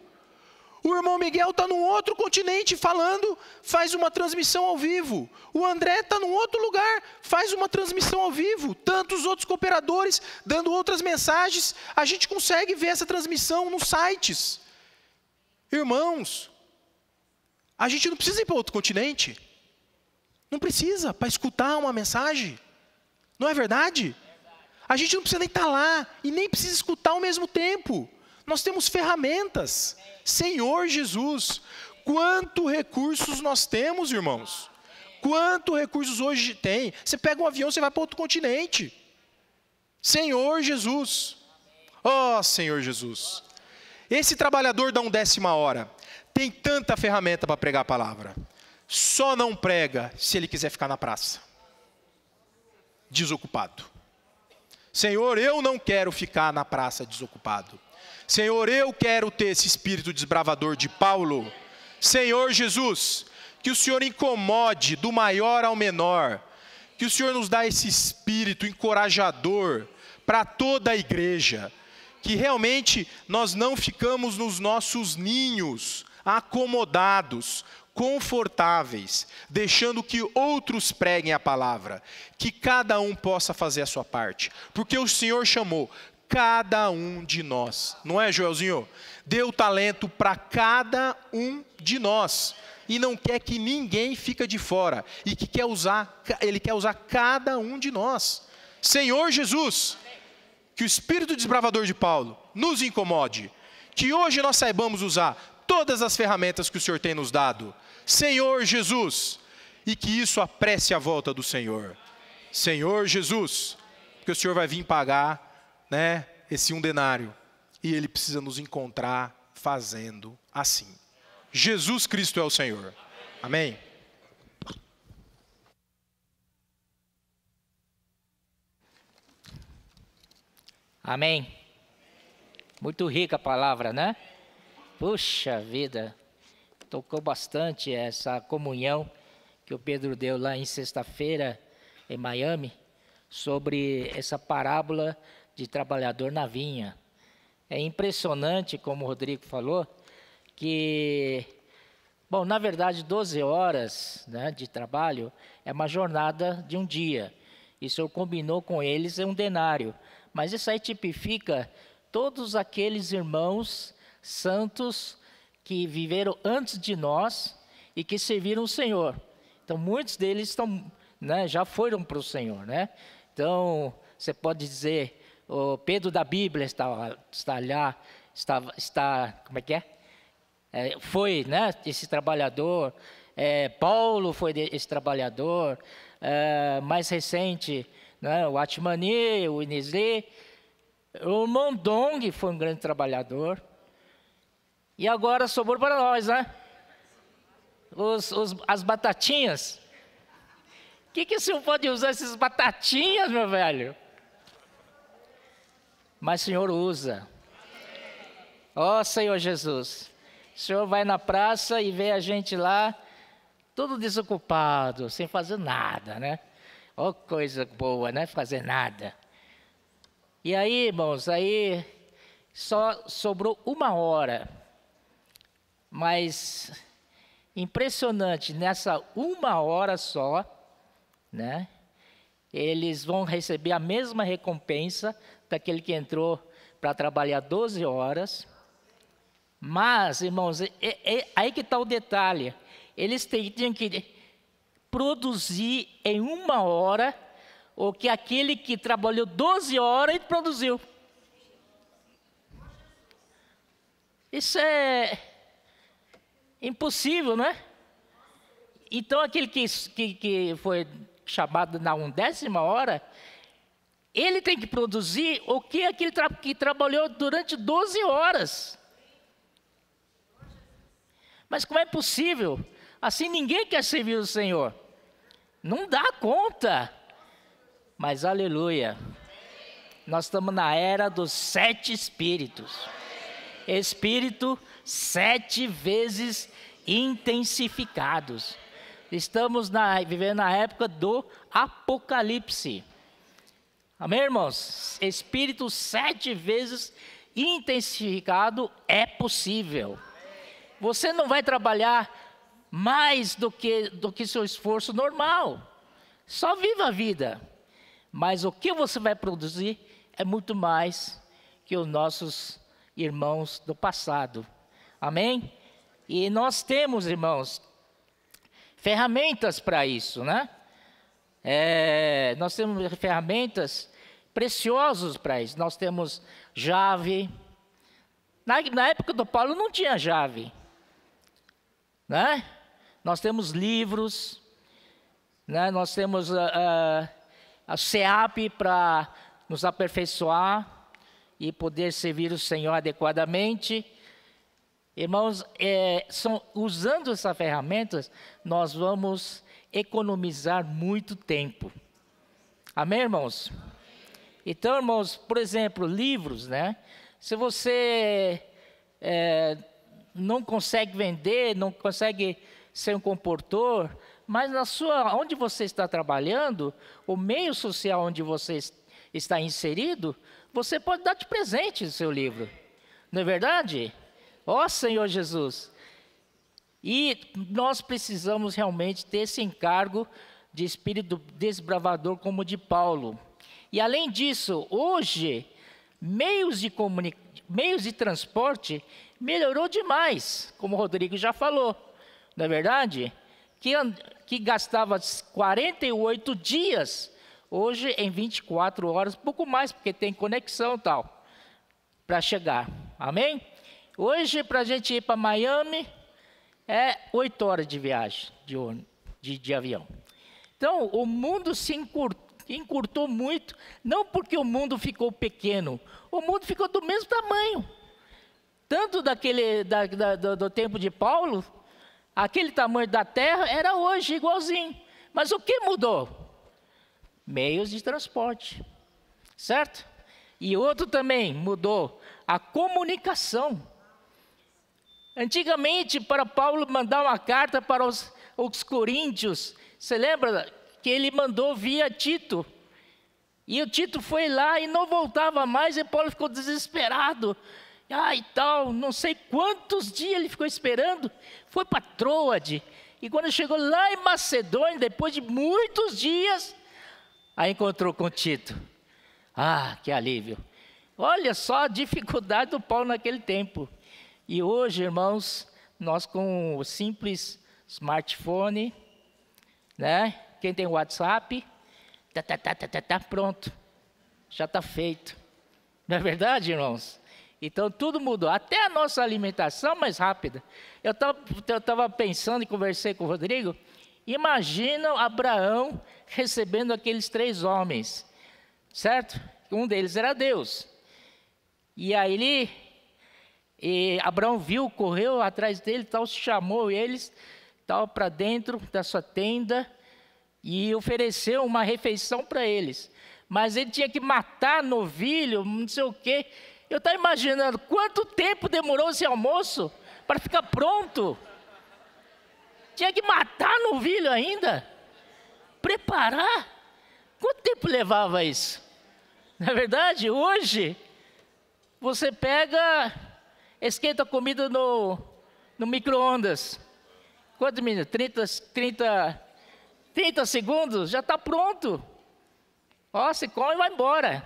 O irmão Miguel está num outro continente falando, faz uma transmissão ao vivo. O André está num outro lugar, faz uma transmissão ao vivo. Tantos outros cooperadores dando outras mensagens. A gente consegue ver essa transmissão nos sites. Irmãos, a gente não precisa ir para outro continente. Não precisa para escutar uma mensagem. Não é verdade? A gente não precisa nem estar lá e nem precisa escutar ao mesmo tempo. Nós temos ferramentas. Senhor Jesus, quantos recursos nós temos, irmãos? Quantos recursos hoje tem? Você pega um avião, você vai para outro continente. Senhor Jesus. Oh, Senhor Jesus. Esse trabalhador da 10ª hora tem tanta ferramenta para pregar a palavra. Só não prega se ele quiser ficar na praça. Desocupado. Senhor, eu não quero ficar na praça desocupado. Senhor, eu quero ter esse espírito desbravador de Paulo. Senhor Jesus, que o Senhor incomode do maior ao menor. Que o Senhor nos dá esse espírito encorajador para toda a igreja. Que realmente nós não ficamos nos nossos ninhos, acomodados, confortáveis, deixando que outros preguem a palavra, que cada um possa fazer a sua parte, porque o Senhor chamou cada um de nós, não é, Joelzinho? Deu talento para cada um de nós, e não quer que ninguém fique de fora, e que Ele quer usar cada um de nós. Senhor Jesus, que o espírito desbravador de Paulo nos incomode, que hoje nós saibamos usar todas as ferramentas que o Senhor tem nos dado. Senhor Jesus, e que isso apresse a volta do Senhor. Senhor Jesus, porque o Senhor vai vir pagar, né, esse 1 denário, e Ele precisa nos encontrar fazendo assim. Jesus Cristo é o Senhor. Amém? Amém. Muito rica a palavra, né? Puxa vida, tocou bastante essa comunhão que o Pedro deu lá em sexta-feira, em Miami, sobre essa parábola de trabalhador na vinha. É impressionante, como o Rodrigo falou, que, bom, na verdade, 12 horas, né, de trabalho é uma jornada de um dia. E o Senhor combinou com eles 1 denário. Mas isso aí tipifica todos aqueles irmãos santos que viveram antes de nós e que serviram o Senhor. Então, muitos deles estão, né, já foram para o Senhor, né? Então, você pode dizer, o Pedro da Bíblia está lá, como é que é? Foi, né, esse trabalhador. Paulo foi esse trabalhador. Mais recente, né, o Atmani, o Inesli. O Mondong foi um grande trabalhador. E agora sobrou para nós, né? As batatinhas. Que que o Senhor pode usar essas batatinhas, meu velho? Mas o Senhor usa. Ó Senhor Jesus, o Senhor vai na praça e vê a gente lá, todo desocupado, sem fazer nada, né? Ó coisa boa, né? Fazer nada. E aí, irmãos, aí só sobrou 1 hora. Mas impressionante, nessa 1 hora só, né? Eles vão receber a mesma recompensa daquele que entrou para trabalhar 12 horas. Mas, irmãos, aí que está o detalhe. Eles tinham que produzir em 1 hora o que aquele que trabalhou 12 horas produziu. Isso é impossível, não é? Então, aquele que foi chamado na 1/10 hora, ele tem que produzir o que aquele que trabalhou durante 12 horas. Mas como é possível? Assim ninguém quer servir o Senhor. Não dá conta. Mas aleluia. Nós estamos na era dos 7 espíritos. Espírito 7 vezes intensificados. Estamos vivendo na época do Apocalipse. Amém, irmãos? Espírito 7 vezes intensificado é possível. Você não vai trabalhar mais do que seu esforço normal. Só viva a vida. Mas o que você vai produzir é muito mais que os nossos irmãos do passado. Amém? E nós temos, irmãos, ferramentas para isso, né? Nós temos ferramentas preciosas para isso. Nós temos chave. Na época do Paulo não tinha chave, né? Nós temos livros, né? Nós temos a SEAP para nos aperfeiçoar e poder servir o Senhor adequadamente. Irmãos, usando essas ferramentas, nós vamos economizar muito tempo. Amém, irmãos? Então, irmãos, por exemplo, livros, né? Se você não consegue vender, não consegue ser um comportor, mas onde você está trabalhando, o meio social onde você está inserido, você pode dar de presente o seu livro. Não é verdade? Ó Senhor Jesus. E nós precisamos realmente ter esse encargo de espírito desbravador como o de Paulo. E além disso, hoje, meios de transporte melhorou demais, como o Rodrigo já falou. Não é verdade? Que gastava 48 dias, hoje em 24 horas, pouco mais, porque tem conexão e tal, para chegar. Amém? Hoje, para a gente ir para Miami, é 8 horas de viagem de avião. Então, o mundo se encurtou muito, não porque o mundo ficou pequeno, o mundo ficou do mesmo tamanho. Tanto do tempo de Paulo, aquele tamanho da terra era hoje igualzinho. Mas o que mudou? Meios de transporte, certo? E outro também mudou, a comunicação. Antigamente, para Paulo mandar uma carta para os coríntios, você lembra que ele mandou via Tito? E o Tito foi lá e não voltava mais, e Paulo ficou desesperado. E tal, não sei quantos dias ele ficou esperando, foi para Troade. E quando chegou lá em Macedônia, depois de muitos dias, aí encontrou com Tito. Que alívio. Olha só a dificuldade do Paulo naquele tempo. E hoje, irmãos, nós com o simples smartphone, né? Quem tem WhatsApp, pronto, já está feito. Não é verdade, irmãos? Então tudo mudou, até a nossa alimentação mais rápida. Eu estava pensando e conversei com o Rodrigo, imagina Abraão recebendo aqueles 3 homens, certo? Um deles era Deus. E aí Abraão viu, correu atrás dele, tal, chamou eles, tal, para dentro da sua tenda, e ofereceu uma refeição para eles. Mas ele tinha que matar novilho, não sei o quê. Eu estava imaginando quanto tempo demorou esse almoço para ficar pronto. Tinha que matar novilho ainda, preparar. Quanto tempo levava isso? Na verdade, hoje, você pega, esquenta a comida no micro-ondas. Quantos minutos? 30 segundos, já está pronto. Ó, você come e vai embora.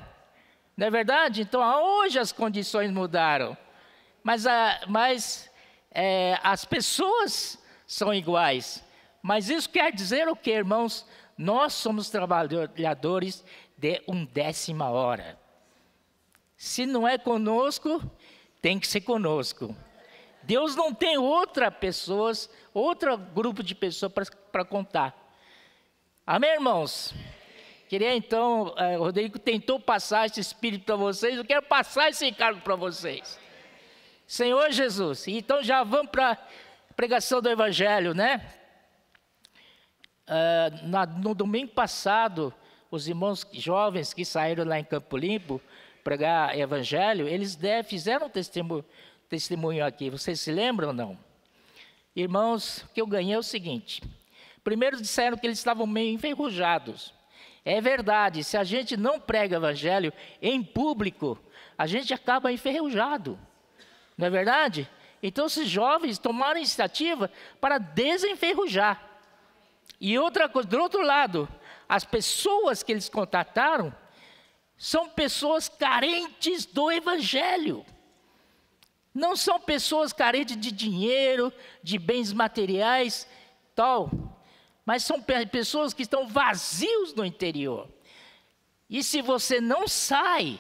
Não é verdade? Então, hoje as condições mudaram. Mas as pessoas são iguais. Mas isso quer dizer o quê, irmãos? Nós somos trabalhadores de 1/10 hora. Se não é conosco, tem que ser conosco. Deus não tem outro grupo de pessoas para contar. Amém, irmãos? Queria então, o Rodrigo tentou passar esse espírito para vocês, eu quero passar esse encargo para vocês. Senhor Jesus, então já vamos para a pregação do Evangelho, né? No domingo passado, os irmãos jovens que saíram lá em Campo Limpo pregar Evangelho, eles fizeram testemunho aqui. Vocês se lembram ou não? Irmãos, o que eu ganhei é o seguinte. Primeiro disseram que eles estavam meio enferrujados. É verdade, se a gente não prega Evangelho em público, a gente acaba enferrujado. Não é verdade? Então, esses jovens tomaram iniciativa para desenferrujar. E outra coisa, do outro lado, as pessoas que eles contataram são pessoas carentes do Evangelho. Não são pessoas carentes de dinheiro, de bens materiais, tal. Mas são pessoas que estão vazios no interior. E se você não sai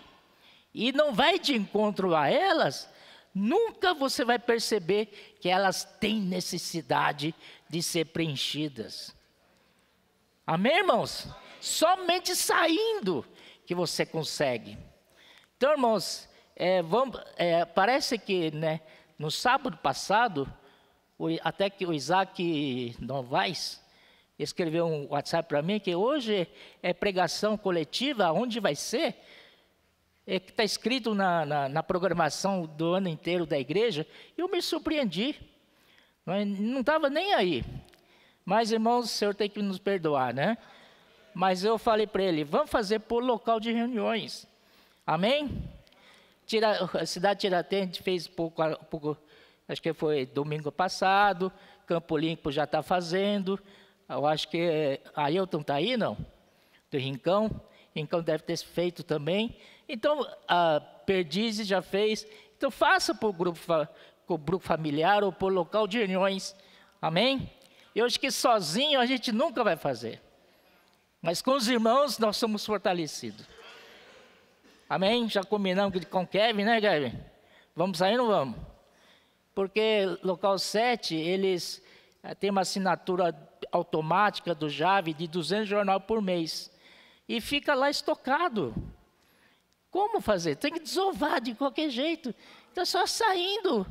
e não vai de encontro a elas, nunca você vai perceber que elas têm necessidade de ser preenchidas. Amém, irmãos? Somente saindo que você consegue. Então, irmãos, parece que, né, no sábado passado, até que o Isaac Novaes escreveu um WhatsApp para mim, que hoje é pregação coletiva, onde vai ser? Que está escrito na programação do ano inteiro da igreja, e eu me surpreendi. Não estava nem aí. Mas, irmãos, o Senhor tem que nos perdoar, né? Mas eu falei para ele, vamos fazer por local de reuniões. Amém? A cidade de Tiratentes fez pouco, acho que foi domingo passado, Campo Limpo já está fazendo, eu acho que Ailton está aí, não? Do Rincão deve ter feito também. Então, a Perdizes já fez, então faça por grupo familiar ou por local de reuniões. Amém? Eu acho que sozinho a gente nunca vai fazer. Mas com os irmãos nós somos fortalecidos. Amém? Já combinamos com o Kevin, né, Kevin? Vamos sair ou não vamos? Porque local 7, eles têm uma assinatura automática do Jave de 200 jornal por mês. E fica lá estocado. Como fazer? Tem que desovar de qualquer jeito. Então é só saindo.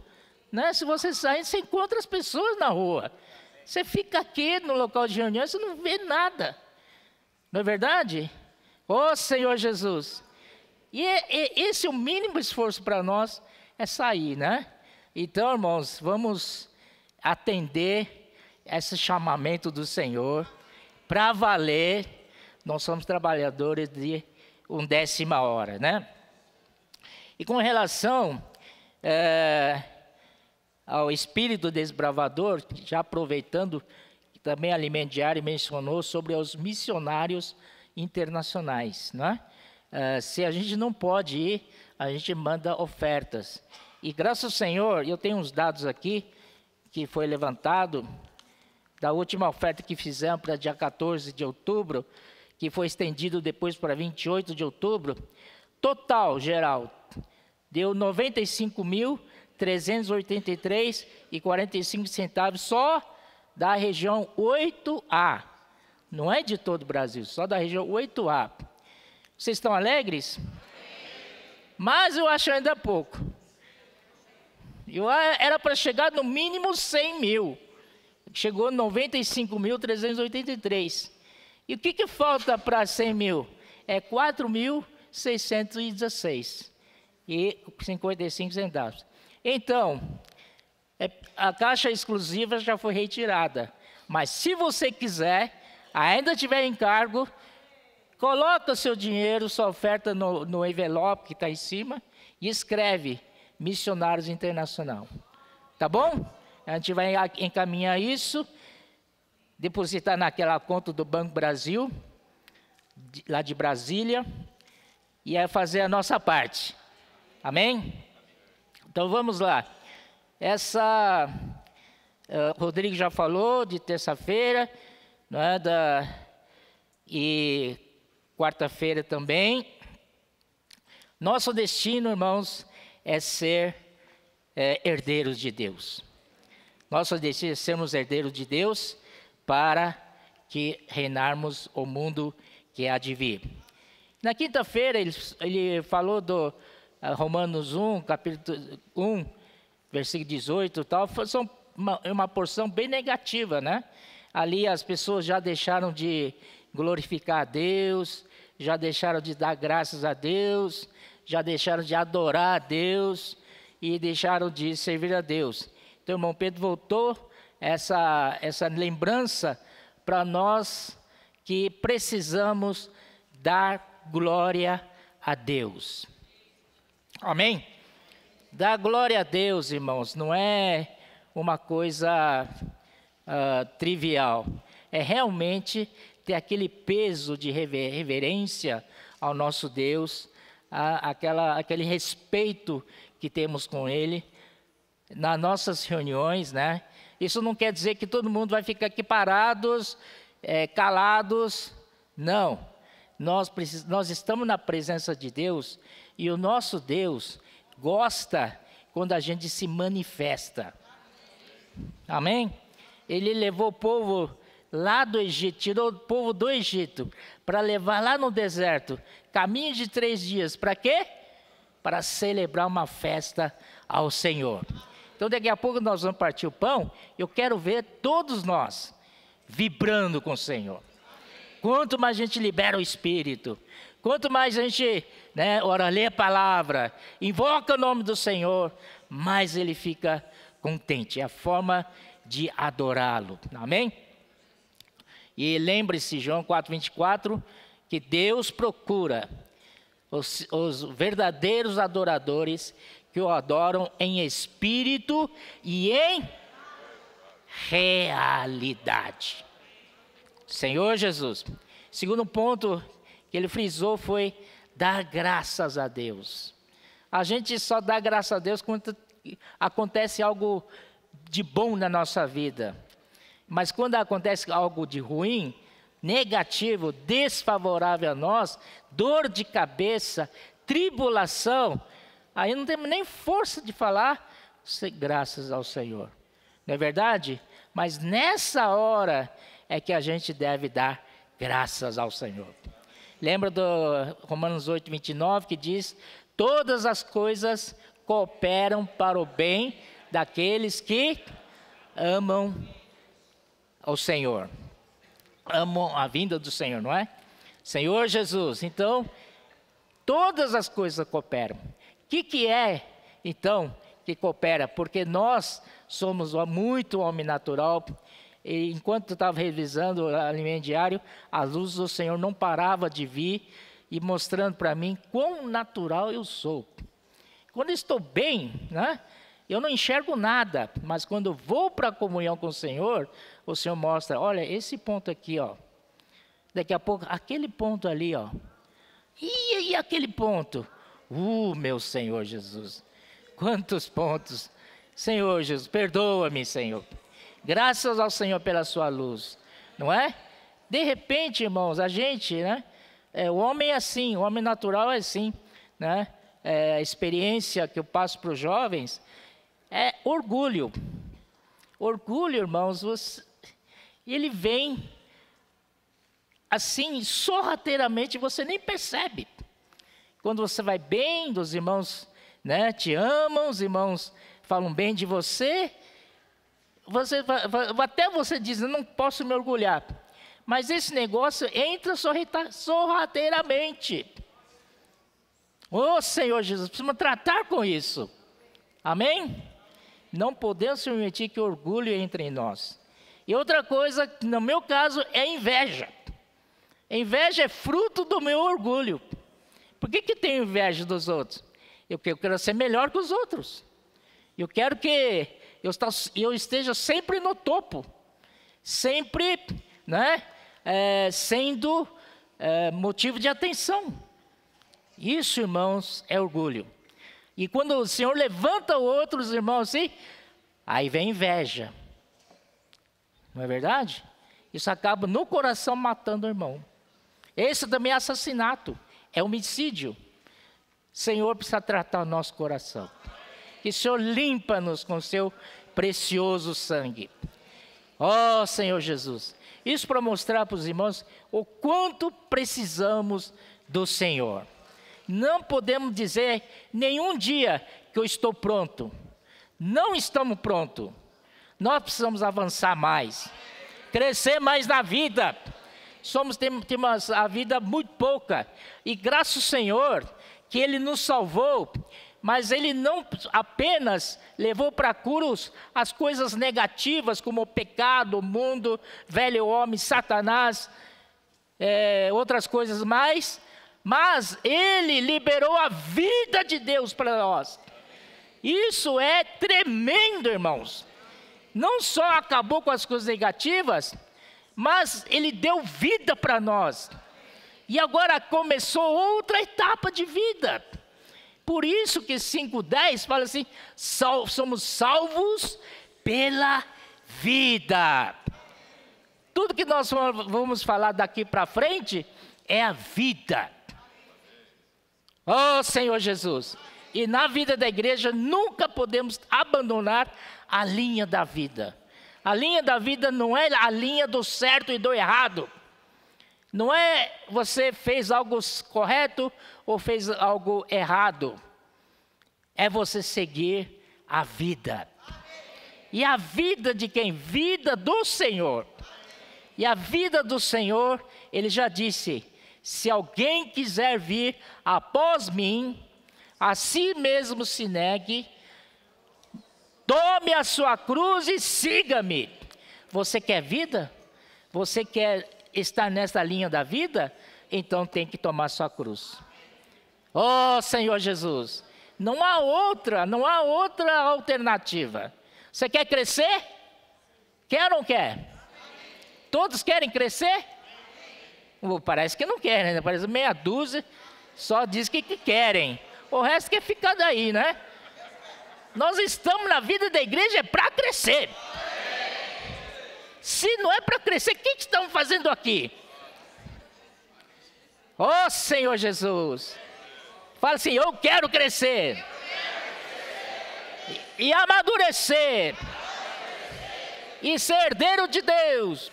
Né? Se você sair, você encontra as pessoas na rua. Você fica aqui no local de reunião, você não vê nada. Não é verdade? Ô Senhor Jesus. E esse é o mínimo esforço para nós, é sair, né? Então, irmãos, vamos atender esse chamamento do Senhor para valer. Nós somos trabalhadores de 1/10 hora, né? E com relação ao espírito desbravador, já aproveitando que também Alimento Diário mencionou sobre os missionários internacionais, né? Se a gente não pode ir, a gente manda ofertas. E graças ao Senhor, eu tenho uns dados aqui, que foi levantado, da última oferta que fizemos para dia 14 de outubro, que foi estendido depois para 28 de outubro, total, geral, deu 95.383,45 centavos só da região 8A. Não é de todo o Brasil, só da região 8A. Vocês estão alegres? Mas eu acho ainda pouco. Era para chegar no mínimo 100 mil. Chegou 95.383. E o que falta para 100 mil? É 4.616 e 55 centavos. Então, a caixa exclusiva já foi retirada. Mas se você quiser, ainda tiver encargo, coloca seu dinheiro, sua oferta no envelope que está em cima e escreve Missionários Internacional. Tá bom? A gente vai encaminhar isso, depositar naquela conta do Banco Brasil, lá de Brasília, e é fazer a nossa parte. Amém? Então vamos lá. Rodrigo já falou de terça-feira, não é? E quarta-feira também. Nosso destino, irmãos, é ser herdeiros de Deus. Nosso destino é sermos herdeiros de Deus para que reinarmos o mundo que há de vir. Na quinta-feira ele falou do Romanos 1, capítulo 1, versículo 18 e tal. Foi uma porção bem negativa, né? Ali as pessoas já deixaram de glorificar a Deus, já deixaram de dar graças a Deus, já deixaram de adorar a Deus e deixaram de servir a Deus. Então, o irmão Pedro voltou essa lembrança para nós que precisamos dar glória a Deus. Amém? Dar glória a Deus, irmãos, não é uma coisa trivial. É realmente ter aquele peso de reverência ao nosso Deus, aquele respeito que temos com Ele nas nossas reuniões, né? Isso não quer dizer que todo mundo vai ficar aqui parados, calados. Não. Nós estamos na presença de Deus e o nosso Deus gosta quando a gente se manifesta. Amém? Ele levou o povo lá do Egito, tirou o povo do Egito para levar lá no deserto, caminho de 3 dias. Para quê? Para celebrar uma festa ao Senhor. Então daqui a pouco nós vamos partir o pão. Eu quero ver todos nós vibrando com o Senhor. Quanto mais a gente libera o Espírito, quanto mais a gente lê a palavra, invoca o nome do Senhor, mais ele fica contente. É a forma de adorá-lo. Amém? E lembre-se, João 4:24, que Deus procura os verdadeiros adoradores que o adoram em espírito e em realidade. Senhor Jesus. Segundo ponto que ele frisou foi dar graças a Deus. A gente só dá graças a Deus quando acontece algo de bom na nossa vida. Mas quando acontece algo de ruim, negativo, desfavorável a nós, dor de cabeça, tribulação, aí não temos nem força de falar graças ao Senhor. Não é verdade? Mas nessa hora é que a gente deve dar graças ao Senhor. Lembra do Romanos 8:29 que diz: todas as coisas cooperam para o bem daqueles que amam ao Senhor. Amam a vinda do Senhor, não é? Senhor Jesus. Então, todas as coisas cooperam. O que é, então, que coopera? Porque nós somos muito homem natural. E enquanto eu estava revisando o alimento diário, a luz do Senhor não parava de vir e mostrando para mim quão natural eu sou. Quando eu estou bem, né, eu não enxergo nada, mas quando eu vou para a comunhão com o Senhor mostra, olha, esse ponto aqui, ó, daqui a pouco, aquele ponto ali, ó, e aquele ponto, meu Senhor Jesus, quantos pontos, Senhor Jesus, perdoa-me, Senhor. Graças ao Senhor pela sua luz, não é? De repente, irmãos, a gente, né? O homem é assim, o homem natural é assim, né? A experiência que eu passo para os jovens é orgulho. Orgulho, irmãos, ele vem assim, sorrateiramente, você nem percebe. Quando você vai bem, os irmãos, né, te amam, os irmãos falam bem de você, até você diz, eu não posso me orgulhar. Mas esse negócio entra sorrateiramente. Ô Senhor Jesus, precisamos tratar com isso. Amém? Não podemos permitir que o orgulho entre em nós. E outra coisa, no meu caso, é inveja. Inveja é fruto do meu orgulho. Por que eu tenho inveja dos outros? Eu quero ser melhor que os outros. Eu quero que eu esteja sempre no topo. Sempre, né, sendo motivo de atenção. Isso, irmãos, é orgulho. E quando o Senhor levanta outros irmãos assim, aí vem inveja. Não é verdade? Isso acaba no coração matando o irmão. Esse também é assassinato, é homicídio. Senhor, precisa tratar o nosso coração. Que o Senhor limpa-nos com o seu precioso sangue. Ó Senhor Jesus. Isso para mostrar para os irmãos o quanto precisamos do Senhor. Não podemos dizer nenhum dia que eu estou pronto. Não estamos prontos. Nós precisamos avançar mais. Crescer mais na vida. Temos a vida muito pouca. E graças ao Senhor que Ele nos salvou. Mas Ele não apenas levou para a cruz as coisas negativas, como o pecado, o mundo, velho homem, Satanás, outras coisas mais. Mas Ele liberou a vida de Deus para nós. Isso é tremendo, irmãos. Não só acabou com as coisas negativas, mas Ele deu vida para nós. E agora começou outra etapa de vida. Por isso que 5:10 fala assim, somos salvos pela vida. Tudo que nós vamos falar daqui para frente é a vida. Oh Senhor Jesus. E na vida da igreja nunca podemos abandonar a linha da vida. A linha da vida não é a linha do certo e do errado. Não é você fez algo correto ou fez algo errado. É você seguir a vida. E a vida de quem? Vida do Senhor. E a vida do Senhor, Ele já disse, se alguém quiser vir após mim, a si mesmo se negue, tome a sua cruz e siga-me. Você quer vida? Você quer estar nessa linha da vida? Então tem que tomar sua cruz. Oh Senhor Jesus, não há outra alternativa. Você quer crescer? Quer ou não quer? Todos querem crescer? Parece que não querem, né? Parece meia dúzia, só diz que querem. O resto quer ficar daí, né? Nós estamos na vida da igreja para crescer. Se não é para crescer, o que estamos fazendo aqui? Oh Senhor Jesus. Fala assim, eu quero crescer. E amadurecer. E ser herdeiro de Deus.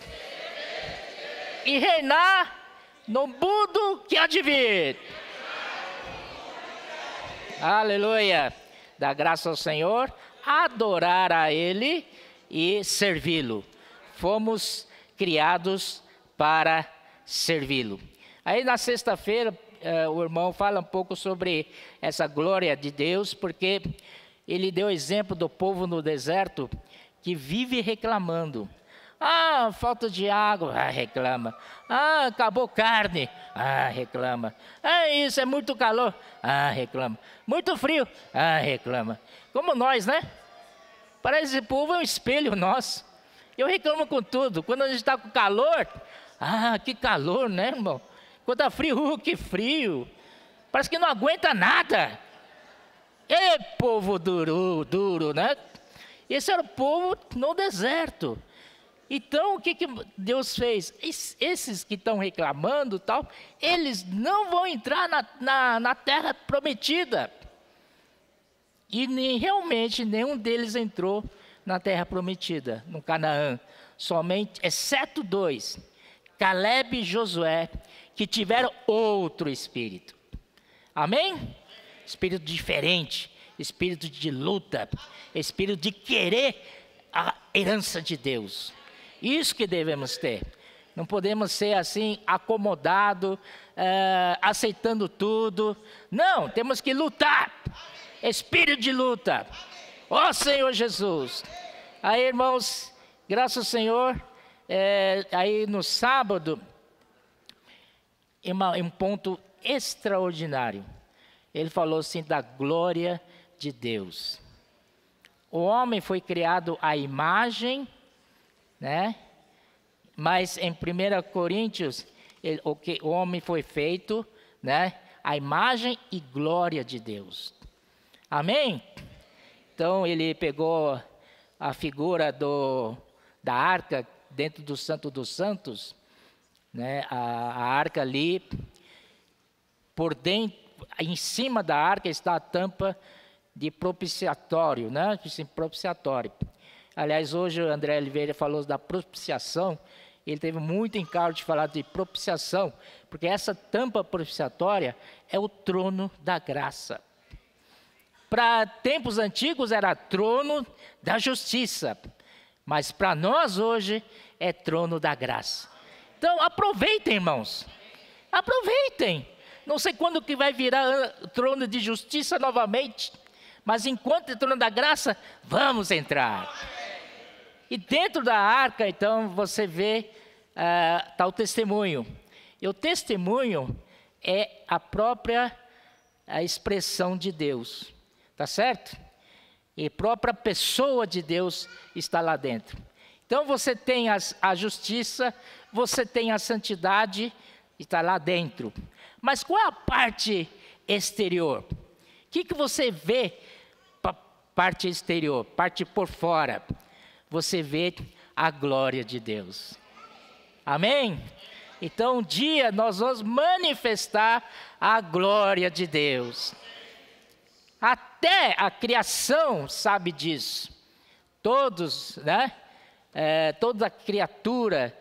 E reinar no mundo que há de vir. Aleluia. Dá graça ao Senhor, adorar a Ele e servi-lo. Fomos criados para servi-lo. Aí na sexta-feira, o irmão fala um pouco sobre essa glória de Deus, porque ele deu exemplo do povo no deserto que vive reclamando. Ah, falta de água, reclama. Ah, acabou carne, reclama. Ah, isso é muito calor, reclama. Muito frio, reclama. Como nós, né? Parece que esse povo é um espelho nosso. Eu reclamo com tudo. Quando a gente está com calor, que calor, né, irmão? Quando está frio, que frio. Parece que não aguenta nada. É povo duro, né? Esse era o povo no deserto. Então, o que Deus fez? Esses que estão reclamando, tal, eles não vão entrar na terra prometida. E realmente nenhum deles entrou na terra prometida, no Canaã. Somente, exceto 2, Caleb e Josué, que tiveram outro espírito. Amém? Espírito diferente, espírito de luta, espírito de querer a herança de Deus. Isso que devemos ter. Não podemos ser assim, acomodado, aceitando tudo. Não, temos que lutar. Espírito de luta. Ó Senhor Jesus. Aí, irmãos, graças ao Senhor, aí no sábado, em um ponto extraordinário, ele falou assim da glória de Deus. O homem foi criado à imagem, né? Mas em 1 Coríntios, o homem foi feito, né? A imagem e glória de Deus. Amém? Então ele pegou a figura da arca dentro do Santo dos Santos, né? A arca ali, por dentro, em cima da arca está a tampa de propiciatório, né? Propiciatório. Aliás, hoje o André Oliveira falou da propiciação. Ele teve muito encargo de falar de propiciação, porque essa tampa propiciatória é o trono da graça. Para tempos antigos era trono da justiça, mas para nós hoje é trono da graça. Então aproveitem, irmãos, aproveitem. Não sei quando que vai virar trono de justiça novamente, mas enquanto é trono da graça, vamos entrar. E dentro da arca, então, você vê, está o testemunho. E o testemunho é a própria expressão de Deus. Tá certo? E a própria pessoa de Deus está lá dentro. Então você tem a justiça, você tem a santidade, está lá dentro. Mas qual é a parte exterior? O que você vê, parte exterior, parte por fora? Você vê a glória de Deus. Amém? Então um dia nós vamos manifestar a glória de Deus. Até a criação sabe disso. Todos, né? Toda criatura,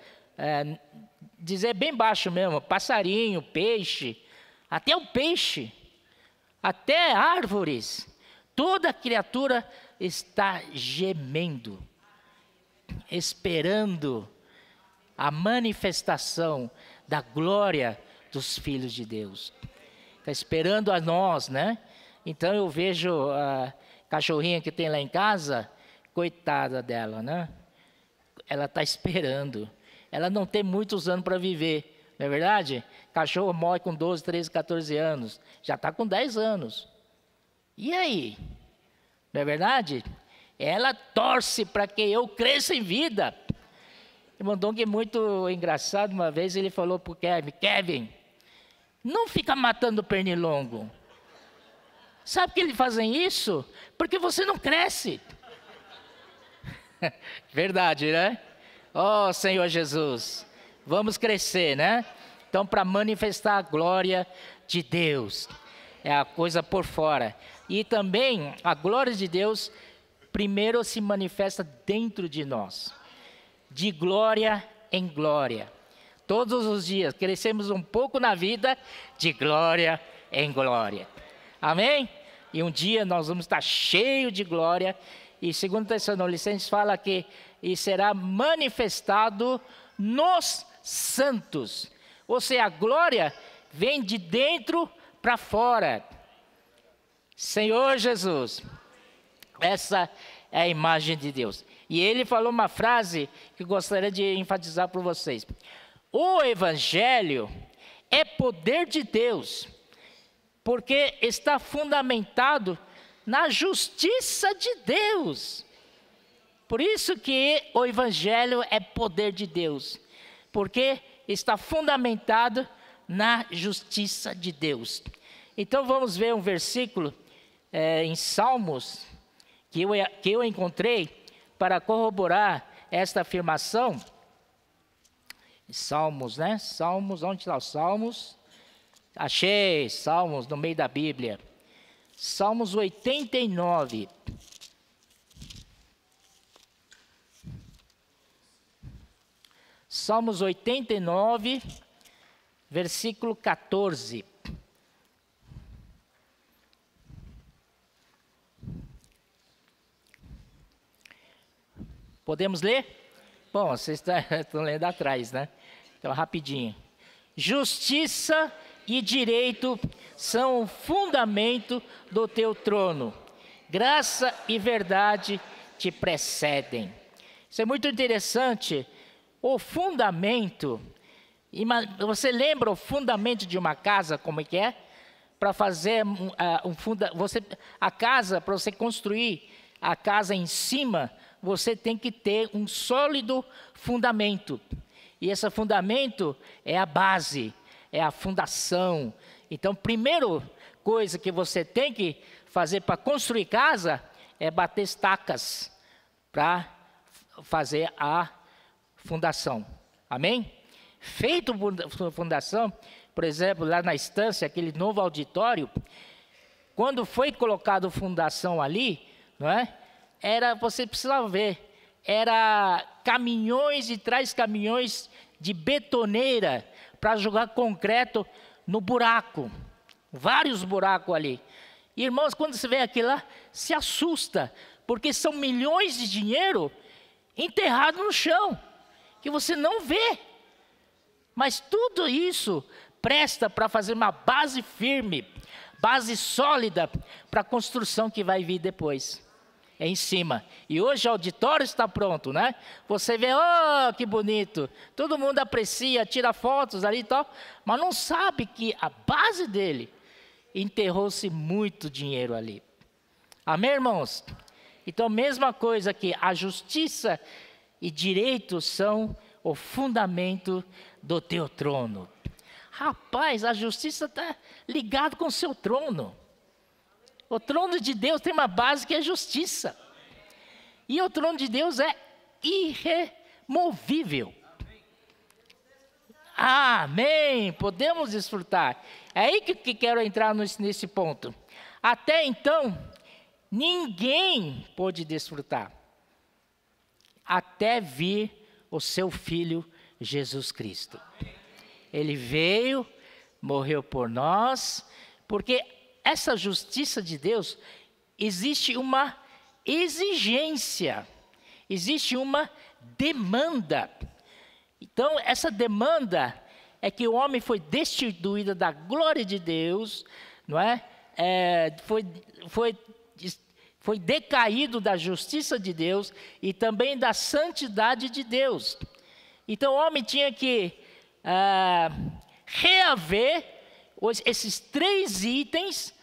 dizer bem baixo mesmo, passarinho, peixe, até o peixe, até árvores, toda criatura está gemendo, esperando a manifestação da glória dos filhos de Deus. Está esperando a nós, né? Então eu vejo a cachorrinha que tem lá em casa, coitada dela, né? Ela está esperando. Ela não tem muitos anos para viver, não é verdade? Cachorro morre com 12, 13, 14 anos. Já está com 10 anos. E aí? Não é verdade? Ela torce para que eu cresça em vida. Irmão Dong é muito engraçado. Uma vez ele falou para o Kevin, não fica matando pernilongo. Sabe que eles fazem isso? Porque você não cresce. Verdade, né? Oh, Senhor Jesus, vamos crescer, né? Então, para manifestar a glória de Deus, é a coisa por fora. E também, a glória de Deus, primeiro se manifesta dentro de nós. De glória em glória. Todos os dias, crescemos um pouco na vida, de glória em glória. Amém? E um dia nós vamos estar cheios de glória. E 2 Tessalonicenses fala que e será manifestado nos santos. Ou seja, a glória vem de dentro para fora. Senhor Jesus, essa é a imagem de Deus. E ele falou uma frase que gostaria de enfatizar para vocês. O Evangelho é poder de Deus, porque está fundamentado na justiça de Deus. Por isso que o Evangelho é poder de Deus, porque está fundamentado na justiça de Deus. Então vamos ver um versículo em Salmos, que eu encontrei para corroborar esta afirmação. Salmos, né? Salmos, onde está os Salmos? Achei, Salmos no meio da Bíblia. Salmos 89. Salmos 89, versículo 14. Podemos ler? Bom, vocês estão lendo atrás, né? Então, rapidinho. Justiça e direito são o fundamento do teu trono. Graça e verdade te precedem. Isso é muito interessante. O fundamento, você lembra o fundamento de uma casa, como é que é? Para fazer a casa, para você construir a casa em cima, você tem que ter um sólido fundamento. E esse fundamento é a base, é a fundação. Então, primeira coisa que você tem que fazer para construir casa é bater estacas para fazer a fundação. Amém? Feito a fundação, por exemplo, lá na estância, aquele novo auditório, quando foi colocado a fundação ali, não é? Você precisava ver, era caminhões e traz caminhões de betoneira para jogar concreto no buraco. Vários buracos ali. E, irmãos, quando você vê aquilo lá, se assusta, porque são milhões de dinheiro enterrado no chão, que você não vê. Mas tudo isso presta para fazer uma base firme, base sólida para a construção que vai vir depois. É em cima. E hoje o auditório está pronto, né? Você vê, oh, que bonito. Todo mundo aprecia, tira fotos ali e tal, mas não sabe que a base dele enterrou-se muito dinheiro ali. Amém, irmãos? Então, mesma coisa que a justiça e direito são o fundamento do teu trono. Rapaz, a justiça está ligada com o seu trono. O trono de Deus tem uma base que é justiça. E o trono de Deus é irremovível. Amém. Podemos desfrutar. É aí que quero entrar nesse ponto. Até então, ninguém pôde desfrutar. Até vir o seu Filho Jesus Cristo. Ele veio, morreu por nós, porque essa justiça de Deus, existe uma exigência, existe uma demanda. Então, essa demanda é que o homem foi destituído da glória de Deus, não é? Foi decaído da justiça de Deus e também da santidade de Deus. Então, o homem tinha que reaver esses 3 itens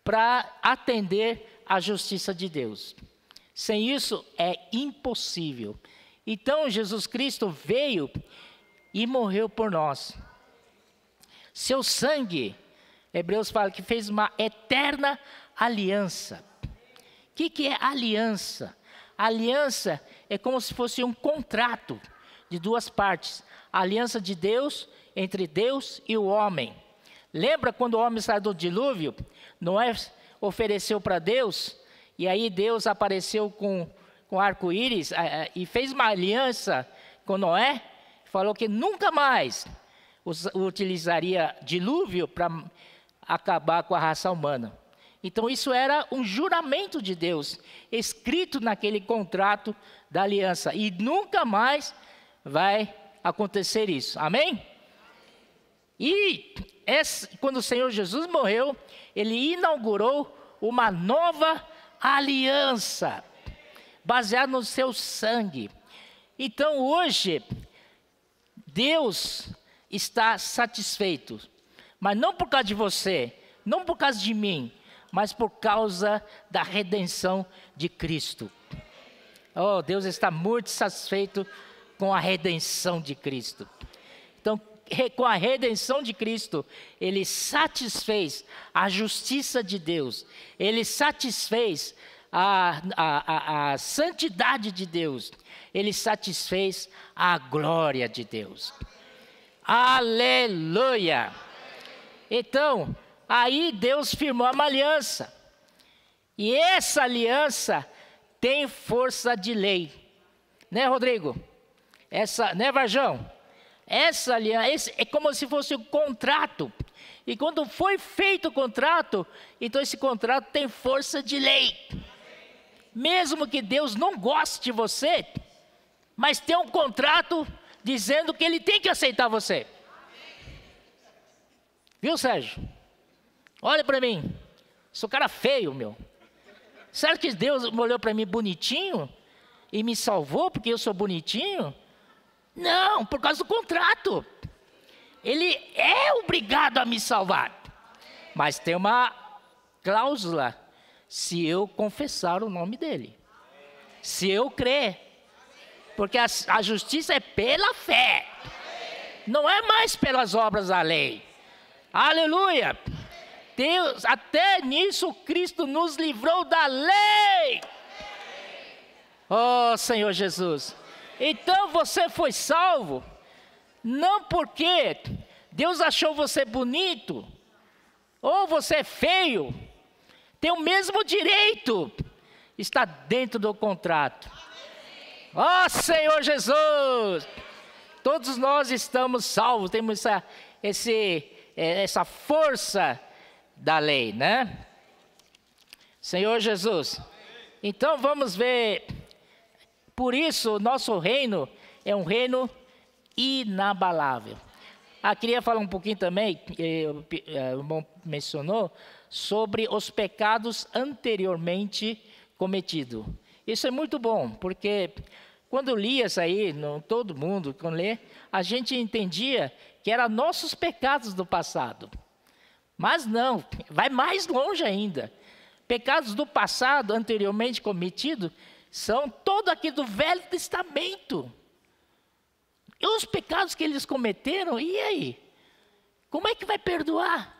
para atender à justiça de Deus. Sem isso é impossível. Então Jesus Cristo veio e morreu por nós. Seu sangue, Hebreus fala que fez uma eterna aliança. O que é aliança? Aliança é como se fosse um contrato de 2 partes. A aliança de Deus, entre Deus e o homem. Lembra quando o homem saiu do dilúvio? Noé ofereceu para Deus, e aí Deus apareceu com arco-íris e fez uma aliança com Noé, falou que nunca mais utilizaria dilúvio para acabar com a raça humana. Então isso era um juramento de Deus, escrito naquele contrato da aliança, e nunca mais vai acontecer isso. Amém? E quando o Senhor Jesus morreu, Ele inaugurou uma nova aliança, baseada no seu sangue. Então hoje, Deus está satisfeito, mas não por causa de você, não por causa de mim, mas por causa da redenção de Cristo. Oh, Deus está muito satisfeito com a redenção de Cristo. Então, com a redenção de Cristo, Ele satisfez a justiça de Deus, Ele satisfez a santidade de Deus, Ele satisfez a glória de Deus. Aleluia! Então, aí Deus firmou uma aliança, e essa aliança tem força de lei, né, Rodrigo? Né, Varjão? Essa aliança é como se fosse um contrato. E quando foi feito o contrato, então esse contrato tem força de lei. Mesmo que Deus não goste de você, mas tem um contrato dizendo que ele tem que aceitar você. Viu, Sérgio? Olha para mim. Sou cara feio, meu. Será que Deus olhou para mim bonitinho e me salvou porque eu sou bonitinho? Não, por causa do contrato. Ele é obrigado a me salvar. Mas tem uma cláusula: se eu confessar o nome dele. Se eu crer. Porque a justiça é pela fé. Não é mais pelas obras da lei. Aleluia! Deus, até nisso Cristo nos livrou da lei. Oh, Senhor Jesus. Então você foi salvo, não porque Deus achou você bonito, ou você é feio, tem o mesmo direito, está dentro do contrato. Oh, Senhor Jesus. Todos nós estamos salvos, temos essa força da lei, né? Senhor Jesus. Então vamos ver. Por isso o nosso reino é um reino inabalável. Queria falar um pouquinho também, o irmão mencionou, sobre os pecados anteriormente cometidos. Isso é muito bom, porque quando eu lia isso aí, todo mundo, quando lê, a gente entendia que eram nossos pecados do passado. Mas não, vai mais longe ainda. Pecados do passado, anteriormente cometidos, são todo aqui do Velho Testamento. E os pecados que eles cometeram, e aí? Como é que vai perdoar?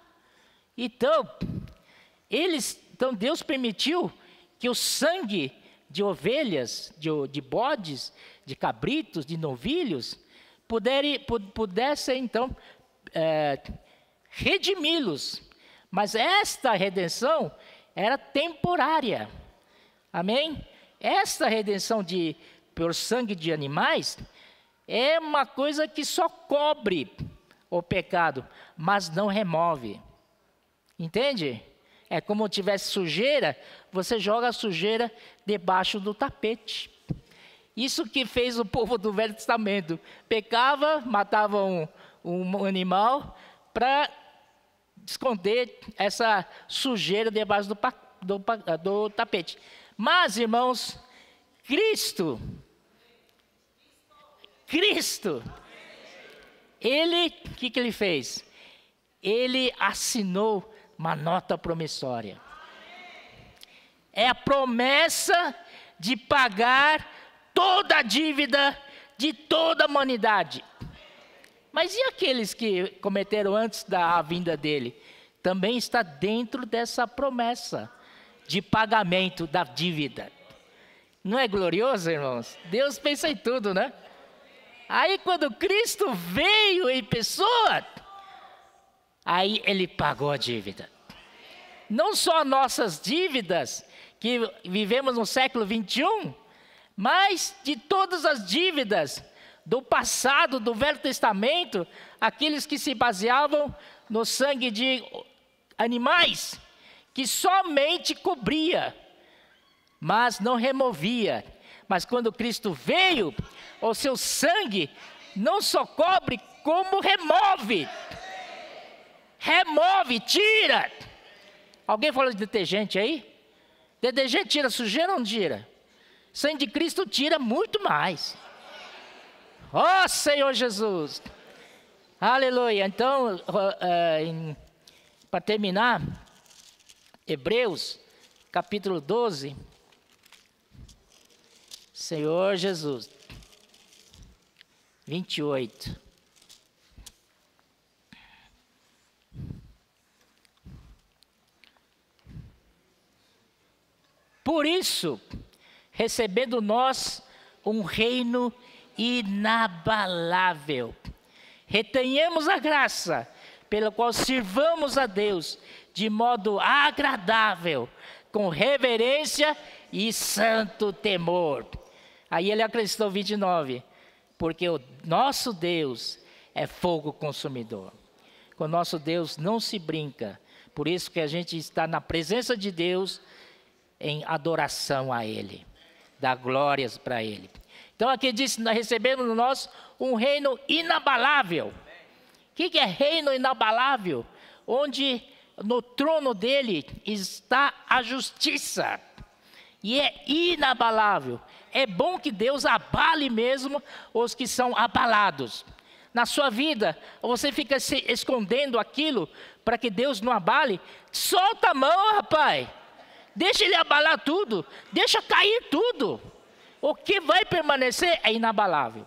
Então, Deus permitiu que o sangue de ovelhas, de bodes, de cabritos, de novilhos, pudesse então redimi-los. Mas esta redenção era temporária. Amém? Esta redenção por sangue de animais é uma coisa que só cobre o pecado, mas não remove. Entende? É como se tivesse sujeira, você joga a sujeira debaixo do tapete. Isso que fez o povo do Velho Testamento. Pecava, matava um animal para esconder essa sujeira debaixo do tapete. Mas, irmãos, Cristo, Ele, o que ele fez? Ele assinou uma nota promissória. É a promessa de pagar toda a dívida de toda a humanidade. Mas e aqueles que cometeram antes da vinda dele? Também está dentro dessa promessa de pagamento da dívida. Não é glorioso, irmãos? Deus pensa em tudo, né? Aí quando Cristo veio em pessoa, aí ele pagou a dívida. Não só nossas dívidas, que vivemos no século 21, mas de todas as dívidas do passado, do Velho Testamento, aqueles que se baseavam no sangue de animais, que somente cobria, mas não removia. Mas quando Cristo veio, o seu sangue não só cobre, como remove. Remove, tira. Alguém falou de detergente aí? Detergente tira sujeira ou não tira? Sangue de Cristo tira muito mais. Ó Senhor Jesus. Aleluia. Então, para terminar, Hebreus, capítulo 12. Senhor Jesus. 28. Por isso, recebendo nós um reino inabalável, retenhamos a graça pela qual sirvamos a Deus de modo agradável, com reverência e santo temor. Aí ele acrescentou 29, porque o nosso Deus é fogo consumidor. Com o nosso Deus não se brinca, por isso que a gente está na presença de Deus em adoração a Ele, dá glórias para Ele. Então Então aqui diz, nós recebemos no nosso um reino inabalável. O que é reino inabalável? Onde no trono dele está a justiça. E é inabalável. É bom que Deus abale mesmo os que são abalados. Na sua vida, você fica se escondendo aquilo para que Deus não abale? Solta a mão, rapaz. Deixa ele abalar tudo. Deixa cair tudo. O que vai permanecer é inabalável.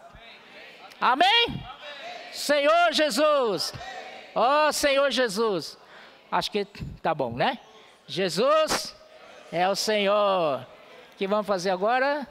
Amém? Senhor Jesus. Ó Senhor Jesus. Acho que tá bom, né? Jesus é o Senhor. O que vamos fazer agora?